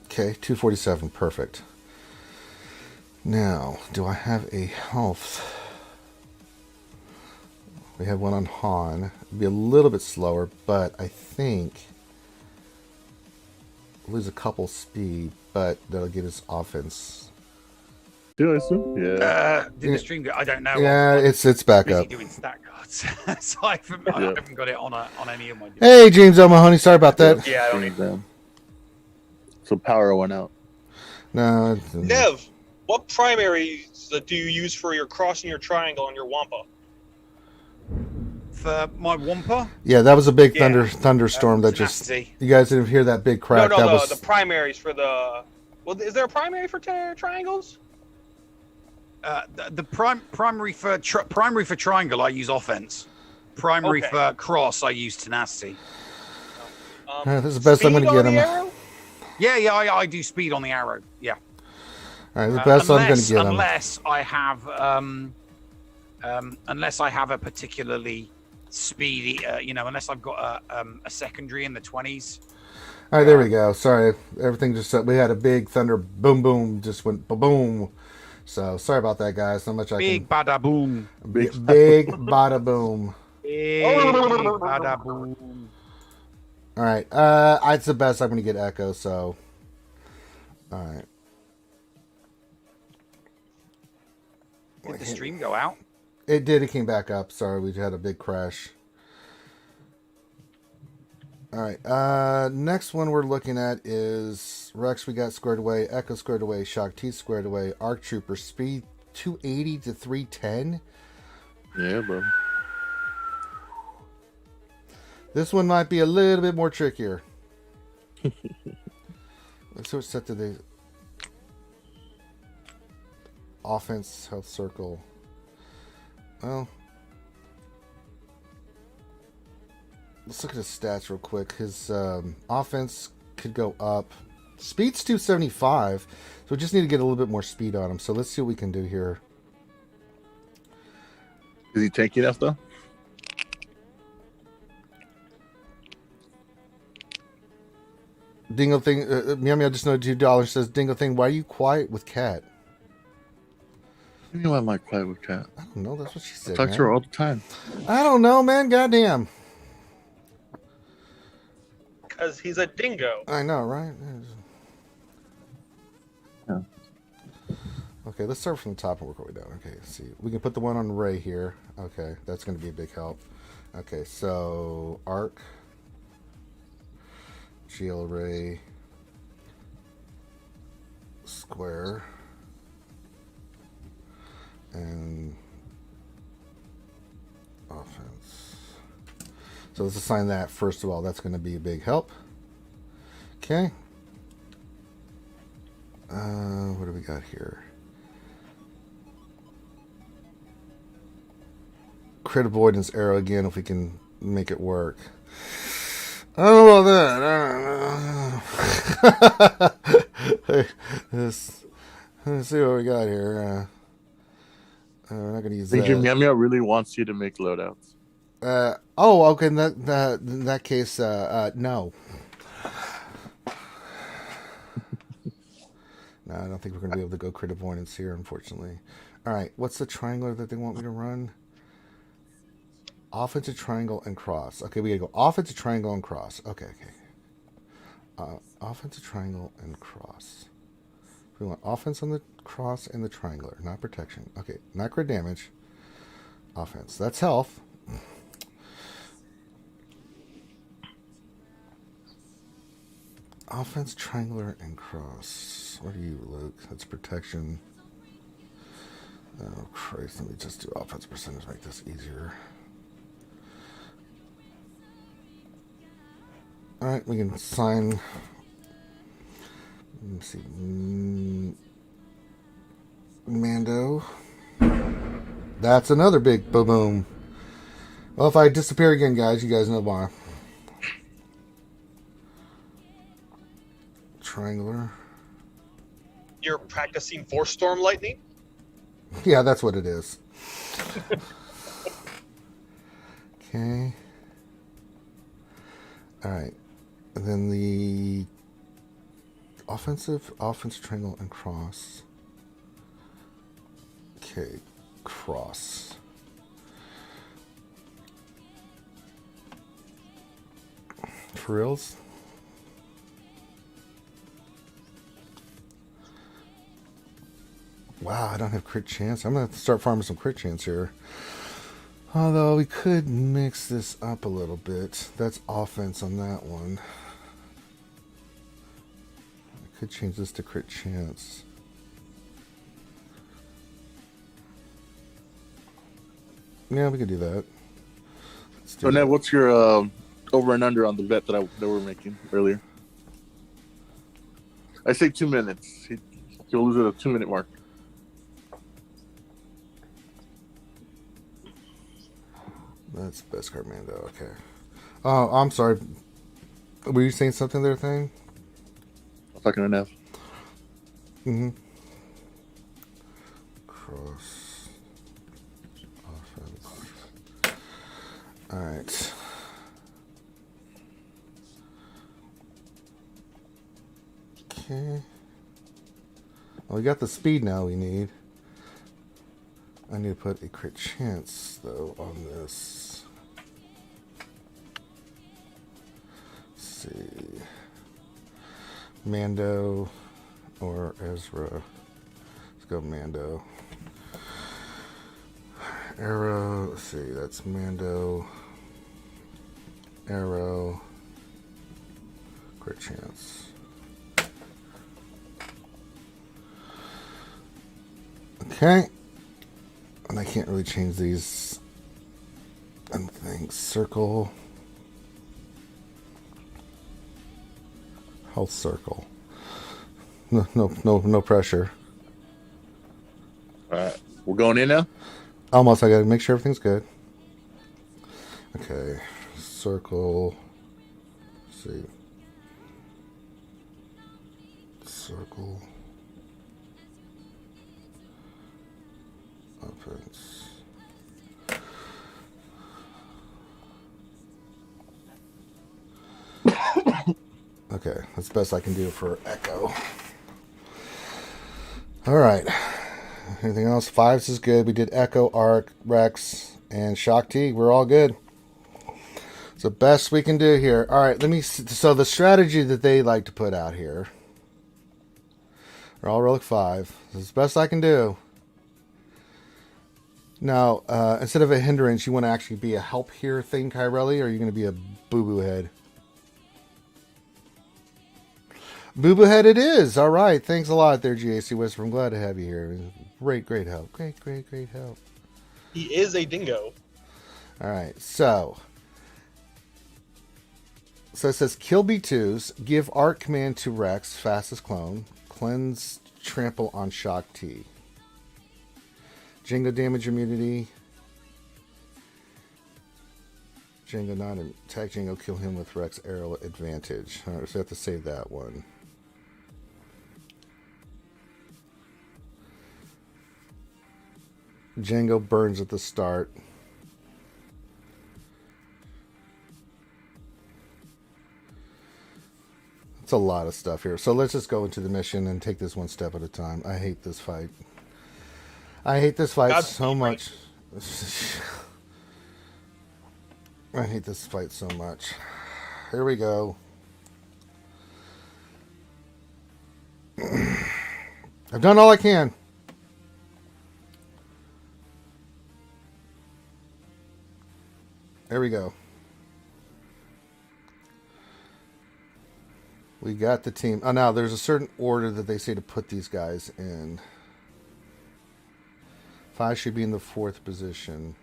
Okay, 247, perfect. Now, do I have a health? We have one on Han. It'd be a little bit slower, but I think lose a couple speed, but that'll give us offense. Do I assume? Yeah. Did the stream go? I don't know. Yeah, I'm it's back busy up. doing stat cards, so I haven't got it on any of my. Hey, James O'Mahony, sorry about that. Yeah, I don't need them. So power went out. No. Nev, what primaries do you use for your crossing your triangle on your Wampa? For my Wampa? Yeah, that was a big Yeah. thunderstorm that just. Tenacity. You guys didn't hear that big crack. No, that no, was the primaries for the. Well, is there a primary for triangles? The primary for triangle, I use offense. Primary Okay. for cross, I use tenacity. this is the best I'm going to get him. Arrow? Yeah, I do speed on the arrow. Yeah. All right, the best I'm going to get him. Unless I have a particularly speedy, unless I've got a secondary in the 20s. All right, there we go. Sorry, everything just we had a big thunder boom boom just went boom. So sorry about that, guys. Not much I Big can. bada boom. Big bada boom. Big bada boom. All right, it's the best I'm going to get Echo. So, all right. Did the stream go out? It did. It came back up. Sorry, we had a big crash. All right. Next one we're looking at is Rex. We got squared away. Echo squared away. Shock T squared away. Arc Trooper speed 280 to 310. Yeah, bro. This one might be a little bit more trickier. Let's see what set to the offense health circle. Well, let's look at his stats real quick. His offense could go up. Speed's 275, so we just need to get a little bit more speed on him. So let's see what we can do here. Is he tanky enough though? Dingo thing, Meow Meow just noted $2 says, Dingo thing, why are you quiet with Cat? You know I'm like quiet with Cat. I don't know, that's what she said. I talk to her all the time. I don't know, man, goddamn. Because he's a dingo. I know, right? Yeah. Okay, let's start from the top and work our way down. Okay, let's see. We can put the one on Ray here. Okay, that's going to be a big help. Okay, so arc, GL Ray, square, and offense. So let's assign that first of all. That's going to be a big help. Okay. What do we got here? Crit avoidance arrow again if we can make it work. I don't know about that. Let's see what we got here. We're not going to use I think that. Meow Meow really wants you to make loadouts. Okay. In that case, no. No, I don't think we're going to be able to go crit avoidance here, unfortunately. All right, what's the triangle that they want me to run? Offensive triangle and cross. Okay, we got to go offensive triangle and cross. Okay. Offensive triangle and cross. We want offense on the cross and the triangular, not protection. Okay, not crit damage. Offense. That's health. Offense, triangular, and cross. What are you, Luke? That's protection. Oh, Christ. Let me just do offense percentage, make this easier. Alright, we can assign. Let's see. Mando. That's another big boom. Well, if I disappear again, guys, you guys know why. Triangular. You're practicing for storm lightning? Yeah, that's what it is. Okay. All right. And then the offense, triangle, and cross. Okay, cross. For reals? Wow, I don't have crit chance. I'm going to have to start farming some crit chance here. Although we could mix this up a little bit. That's offense on that one. I could change this to crit chance. Yeah, we could do that. Let's do So, Ned, that. what's your over and under on the bet that we're making earlier? I say 2 minutes. He'll lose at a 2-minute mark. That's best card Mando, okay. Oh, I'm sorry. Were you saying something there, thing? I'm talking to Nev. Mm-hmm. Cross. Offense. Alright. Okay. Well, we got the speed now we need. I need to put a crit chance, though, on this. Let's see. Mando or Ezra. Let's go Mando. Arrow. Let's see. That's Mando. Arrow. Crit chance. Okay. And I can't really change these things. Circle. Health circle. No pressure. All right. We're going in now? Almost. I gotta make sure everything's good. Okay. Circle. Let's see. circle. Offense. Okay, that's the best I can do for Echo. All right. Anything else? Fives is good. We did Echo, Arc, Rex, and Shock T. We're all good. It's the best we can do here. All right, let me. So the strategy that they like to put out here are all Relic 5. This is the best I can do. Now, instead of a hindrance, you want to actually be a help here thing, Kyrelli, or are you going to be a boo-boo head? Boo-boo head it is. All right. Thanks a lot there, GAC Whisper. I'm glad to have you here. Great help. Great help. He is a dingo. All right. So it says kill B2s, give Arc command to Rex, fastest clone, cleanse, trample on Shock T. Django damage immunity. Django not attack Django, kill him with Rex arrow advantage. All right, so I have to save that one. Django burns at the start. It's a lot of stuff here. So let's just go into the mission and take this one step at a time. I hate this fight. I hate this fight so much. I hate this fight so much. Here we go. I've done all I can. There we go. We got the team. Oh, now there's a certain order that they say to put these guys in. 5 should be in the 4th position.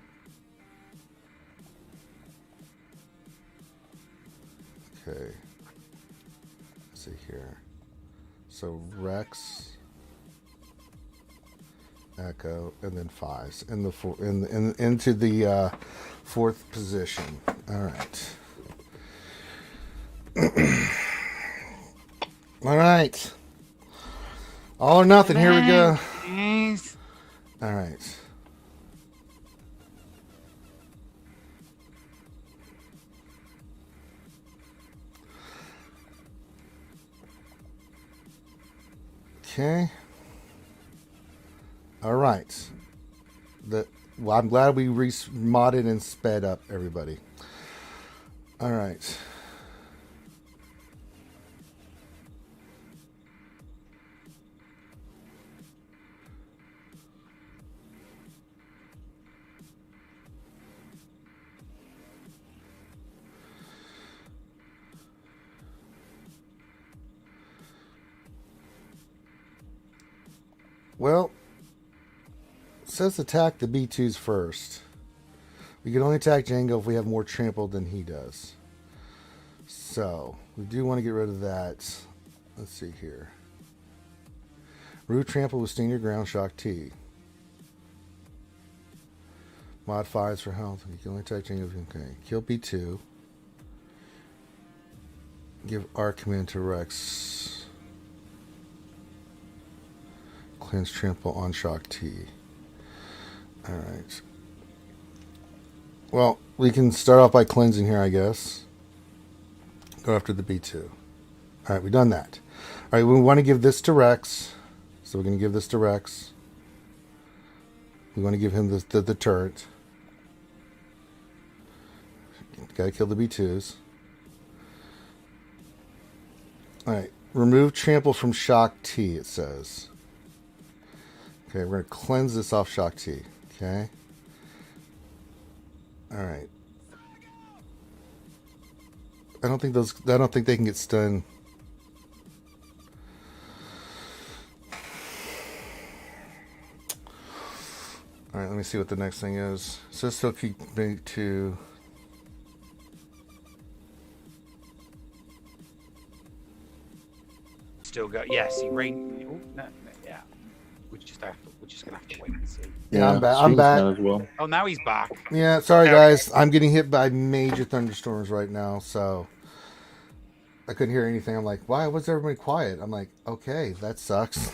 Okay. Let's see here. So Rex, Echo, and then 5s in the into the 4th position. All right. All right. All or nothing. Here we go. All right. Okay. All right. Well, I'm glad we modded and sped up everybody. All right. Well, it says attack the B2s first. We can only attack Django if we have more trample than he does. So, we do want to get rid of that. Let's see here. Root trample with stand your ground, Shock T. Mod 5s for health. You can only attack Django if you can. Kill B2. Give R command to Rex. Cleanse trample on Shock T. Alright. Well, we can start off by cleansing here, I guess. Go after the B2. Alright, we've done that. Alright, we want to give this to Rex. So we're going to give this to Rex. We want to give him the turret. Gotta kill the B2s. Alright, remove trample from Shock T, it says. Okay, we're going to cleanse this off Shock T. Okay. All right. I don't think they can get stunned. All right, let me see what the next thing is. So still keep me to. Still go. Yes, he rain. Oh, no, yeah. We're just gonna have to wait and see. Yeah, I'm back. As well. Oh, now he's back. Yeah, sorry guys. I'm getting hit by major thunderstorms right now, so I couldn't hear anything. I'm like, why was everybody quiet? I'm like, okay, that sucks.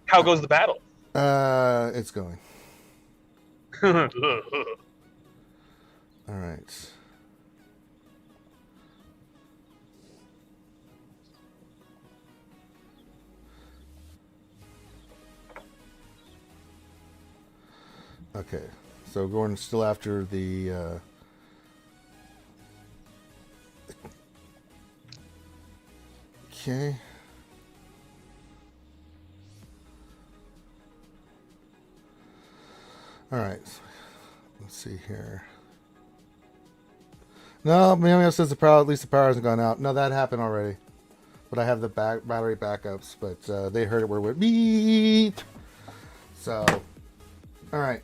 How goes the battle? It's going. All right. Okay, so we're going still after the okay. All right, let's see here. No, maybe says the power. At least the power hasn't gone out. No, that happened already. But I have the battery backups. But they heard it where it went beep. So, all right.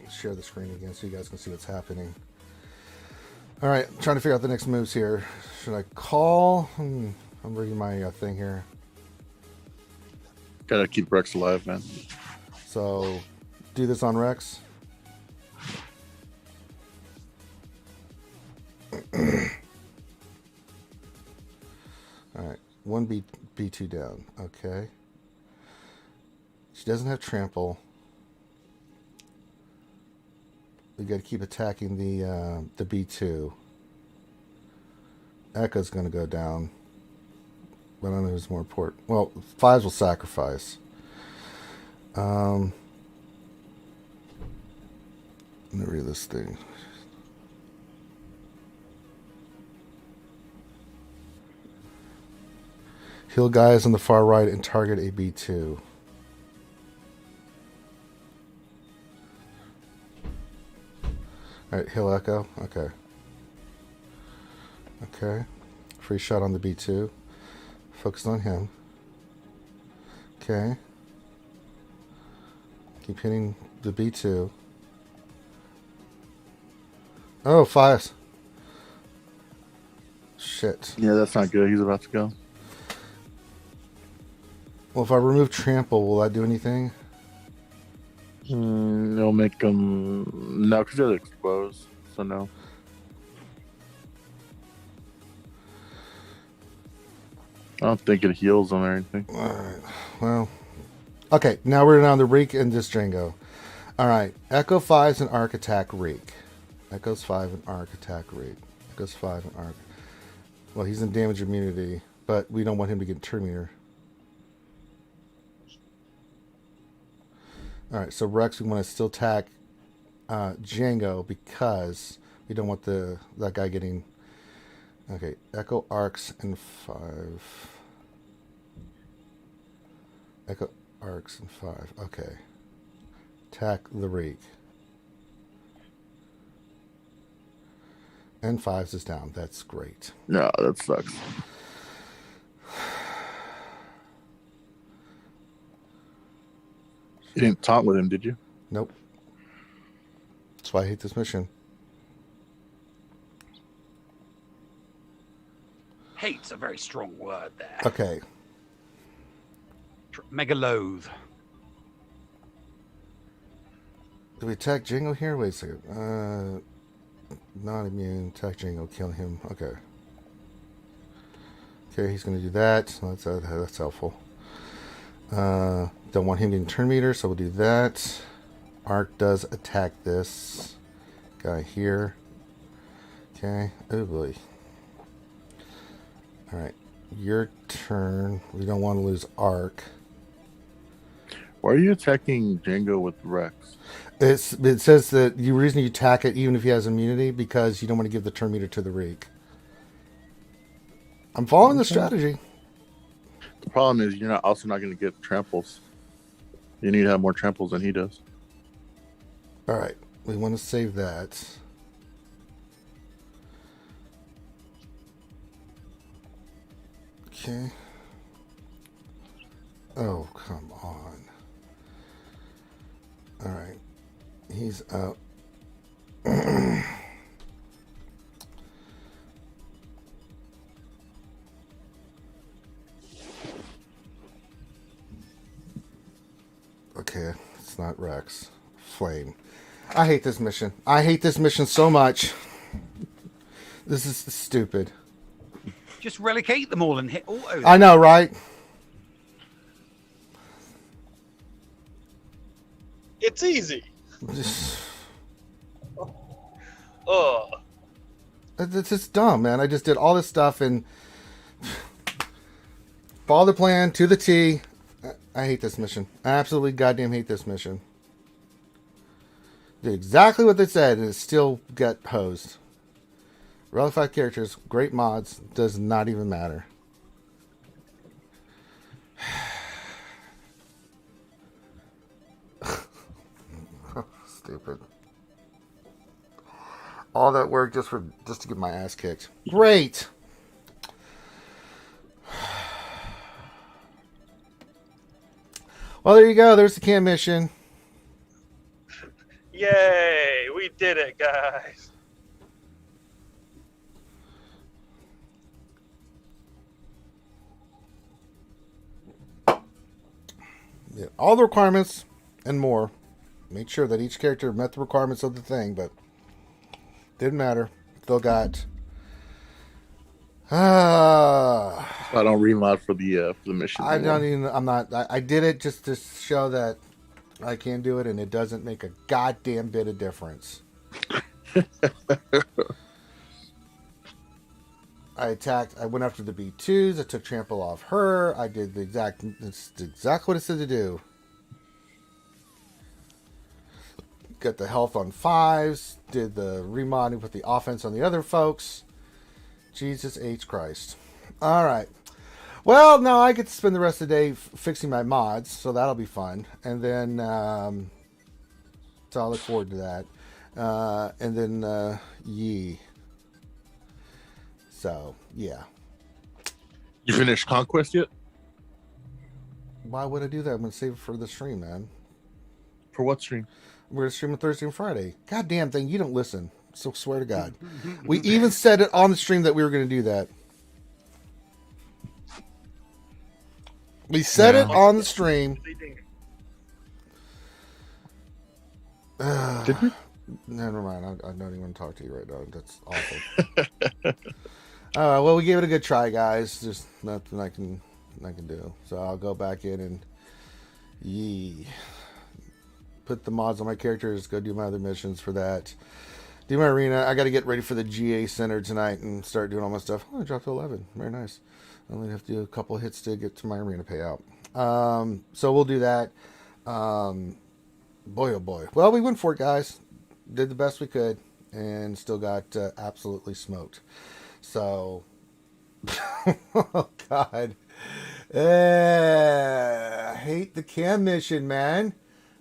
Let's share the screen again so you guys can see what's happening. All right, I'm trying to figure out the next moves here. Should I call? I'm reading my thing here. Gotta keep Rex alive, man. So, do this on Rex. All right, one B2 down. Okay. She doesn't have trample. We got to keep attacking the B2. Echo's going to go down. But I don't know who's more important. Well, fives will sacrifice. Let me read this thing. Heal guys on the far right and target a B2. Alright, heal Echo. Okay. Okay. Free shot on the B2. Focus on him. Okay. Keep hitting the B2. Oh, fives. Shit. Yeah, that's not good. He's about to go. Well, if I remove trample, will that do anything? It'll make him no, because they're exposed. So no. I don't think it heals him or anything. All right. Well. Okay, now we're on the Reek and this Django. All right. Echo 5's an arc attack Reek. Echo's 5 and arc attack Reek. Echo's 5 and arc. Well, he's in damage immunity, but we don't want him to get Terminator. All right, so Rex, we want to still attack Django because we don't want that guy getting. Okay, Echo arcs and 5. Echo arcs and 5. Okay, attack the Reek. And 5s is down. That's great. No, that sucks. You didn't taunt with him, did you? Nope. That's why I hate this mission. Hate's a very strong word there. Okay. Mega loathe. Do we attack Django here? Wait a second. Not immune. Attack Django. Kill him. Okay. Okay, he's going to do that. So that's helpful. Don't want him getting turn meter, so we'll do that. Arc does attack this guy here. Okay. Oh boy. Alright. Your turn. We don't want to lose Arc. Why are you attacking Django with Rex? It says that the reason you attack it, even if he has immunity, because you don't want to give the turn meter to the Reek. I'm following the strategy. The problem is you're also not going to get tramples. You need to have more tramples than he does. All right, we want to save that. Okay. Oh, come on. All right, he's out. Okay, it's not Rex. Flame. I hate this mission. I hate this mission so much. This is stupid. Just relegate them all and hit auto. I know, right? It's easy. Just, Ugh. it's just dumb, man. I just did all this stuff and followed the plan to the T. I hate this mission. I absolutely goddamn hate this mission. Did exactly what they said and it still got hosed. Relic 5 characters, great mods, does not even matter. Stupid. All that work just to get my ass kicked. Great. Well, there you go. There's the cam mission. Yay! We did it, guys. Yeah, all the requirements and more. Made sure that each character met the requirements of the thing, but didn't matter. Still got. I don't reload for the mission. I don't even. I'm not. I did it just to show that I can do it, and it doesn't make a goddamn bit of difference. I attacked. I went after the B2s. I took trample off her. I did the exact. It's exactly what it said to do. Got the health on 5s. Did the remodding with the offense on the other folks. Jesus H. Christ. All right. Well, now I get to spend the rest of the day fixing my mods, so that'll be fun. And then, so I'll look forward to that. And then, Yee. So, yeah. You finished Conquest yet? Why would I do that? I'm going to save it for the stream, man. For what stream? We're going to stream on Thursday and Friday. Goddamn thing, you don't listen. So swear to God. We even said it on the stream that we were going to do that. We said it on the stream. Did we? Never mind. I don't even want to talk to you right now. That's awful. Well, we gave it a good try, guys. There's nothing I can do. So I'll go back in and put the mods on my characters. Go do my other missions for that. Do my arena. I got to get ready for the GA Center tonight and start doing all my stuff. Oh, I dropped to 11. Very nice. I only have to do a couple of hits to get to my arena payout. So we'll do that. Boy, oh boy. Well, we went for it, guys. Did the best we could and still got absolutely smoked. So, oh God. I hate the cam mission, man.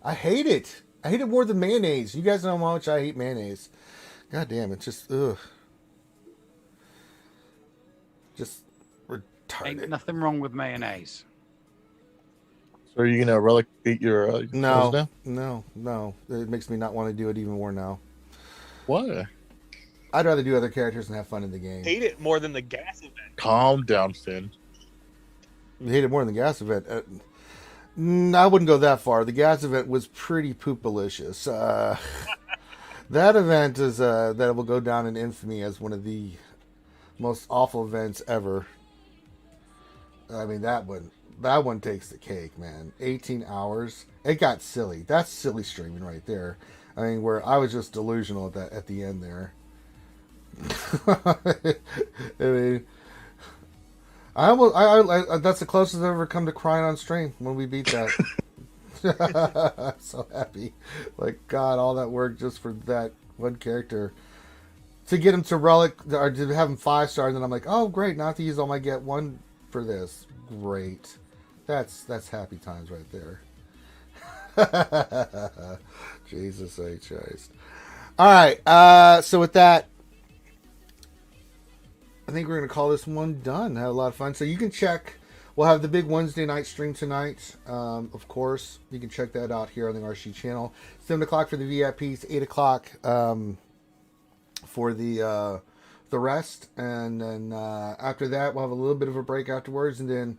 I hate it. I hate it more than mayonnaise. You guys know how much I hate mayonnaise. God damn, it's just, ugh. Just retarded. Ain't nothing wrong with mayonnaise. So are you going to relegate your... No. It makes me not want to do it even more now. Why? I'd rather do other characters and have fun in the game. Hate it more than the gas event. Calm down, Finn. You hate it more than the gas event. I wouldn't go that far. The gas event was pretty poopalicious. That event is that will go down in infamy as one of the most awful events ever. I mean, that one takes the cake, man. 18 hours. It got silly. That's silly streaming right there. I mean, where I was just delusional at the end there. I mean, I that's the closest I've ever come to crying on stream when we beat that. I'm so happy. Like, God, all that work just for that one character. To get him to relic, or to have him 5-star, and then I'm like, oh, great, not to use all my get 1 for this. Great. That's happy times right there. Jesus H. Christ. All right, so with that, I think we're going to call this one done. Had a lot of fun. So you can check. We'll have the big Wednesday night stream tonight. Of course, you can check that out here on the RSG channel. 7 o'clock for the VIPs. 8 o'clock for the rest. And then after that, we'll have a little bit of a break afterwards. And then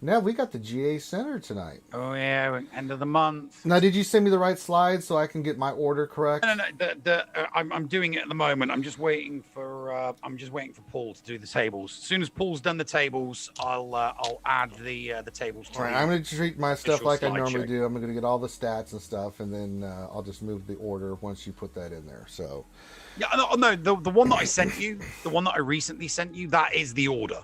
Now we got the GA Center tonight. Oh yeah, end of the month. Now, did you send me the right slides so I can get my order correct? No. I'm doing it at the moment. I'm just waiting for Paul to do the tables. As soon as Paul's done the tables, I'll add the tables to All right, the I'm going to treat my stuff official like I normally slideshow. do. I'm going to get all the stats and stuff, and then I'll just move the order once you put that in there. So, Yeah, no, the one that I sent you, the one that I recently sent you, that is the order.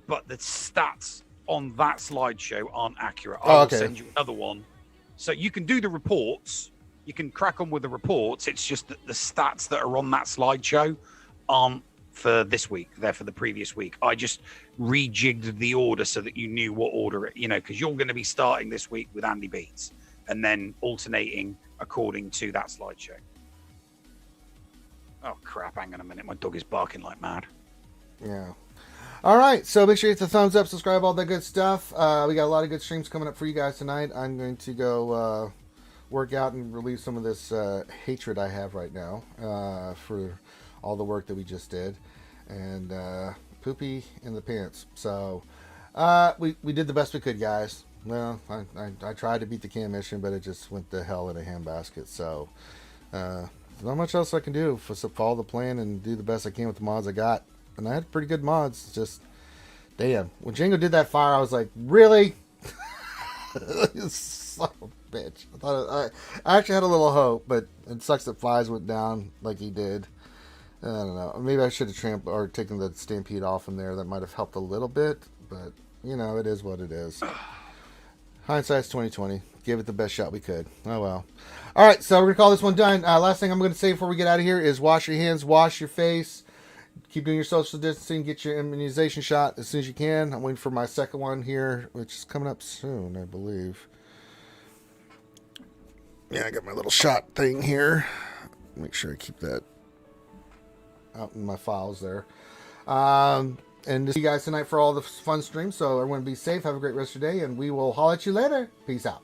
But the stats on that slideshow aren't accurate. I will send you another one. So you can do the reports. You can crack on with the reports. It's just that the stats that are on that slideshow aren't for this week. They're for the previous week. I just rejigged the order so that you knew what order, because you're going to be starting this week with Andy Beats and then alternating according to that slideshow. Oh, crap. Hang on a minute. My dog is barking like mad. yeah. All right, so make sure you hit the thumbs up, subscribe, all that good stuff. We got a lot of good streams coming up for you guys tonight. I'm going to go work out and relieve some of this hatred I have right now for all the work that we just did. And poopy in the pants. So we did the best we could, guys. Well, I tried to beat the cam mission, but it just went to hell in a handbasket. So there's not much else I can do. Follow the plan and do the best I can with the mods I got. And I had pretty good mods. Just, damn. When Django did that fire, I was like, really? Son of a bitch. I actually had a little hope, but it sucks that Flies went down like he did. I don't know. Maybe I should have taken the Stampede off in there. That might have helped a little bit. But, it is what it is. Hindsight's 2020. Give it the best shot we could. Oh, well. All right, so we're going to call this one done. Last thing I'm going to say before we get out of here is wash your hands, wash your face. Keep doing your social distancing. Get your immunization shot as soon as you can. I'm waiting for my second one here, which is coming up soon, I believe. Yeah, I got my little shot thing here. Make sure I keep that out in my files there. And to see you guys tonight for all the fun streams. So everyone be safe. Have a great rest of your day. And we will holler at you later. Peace out.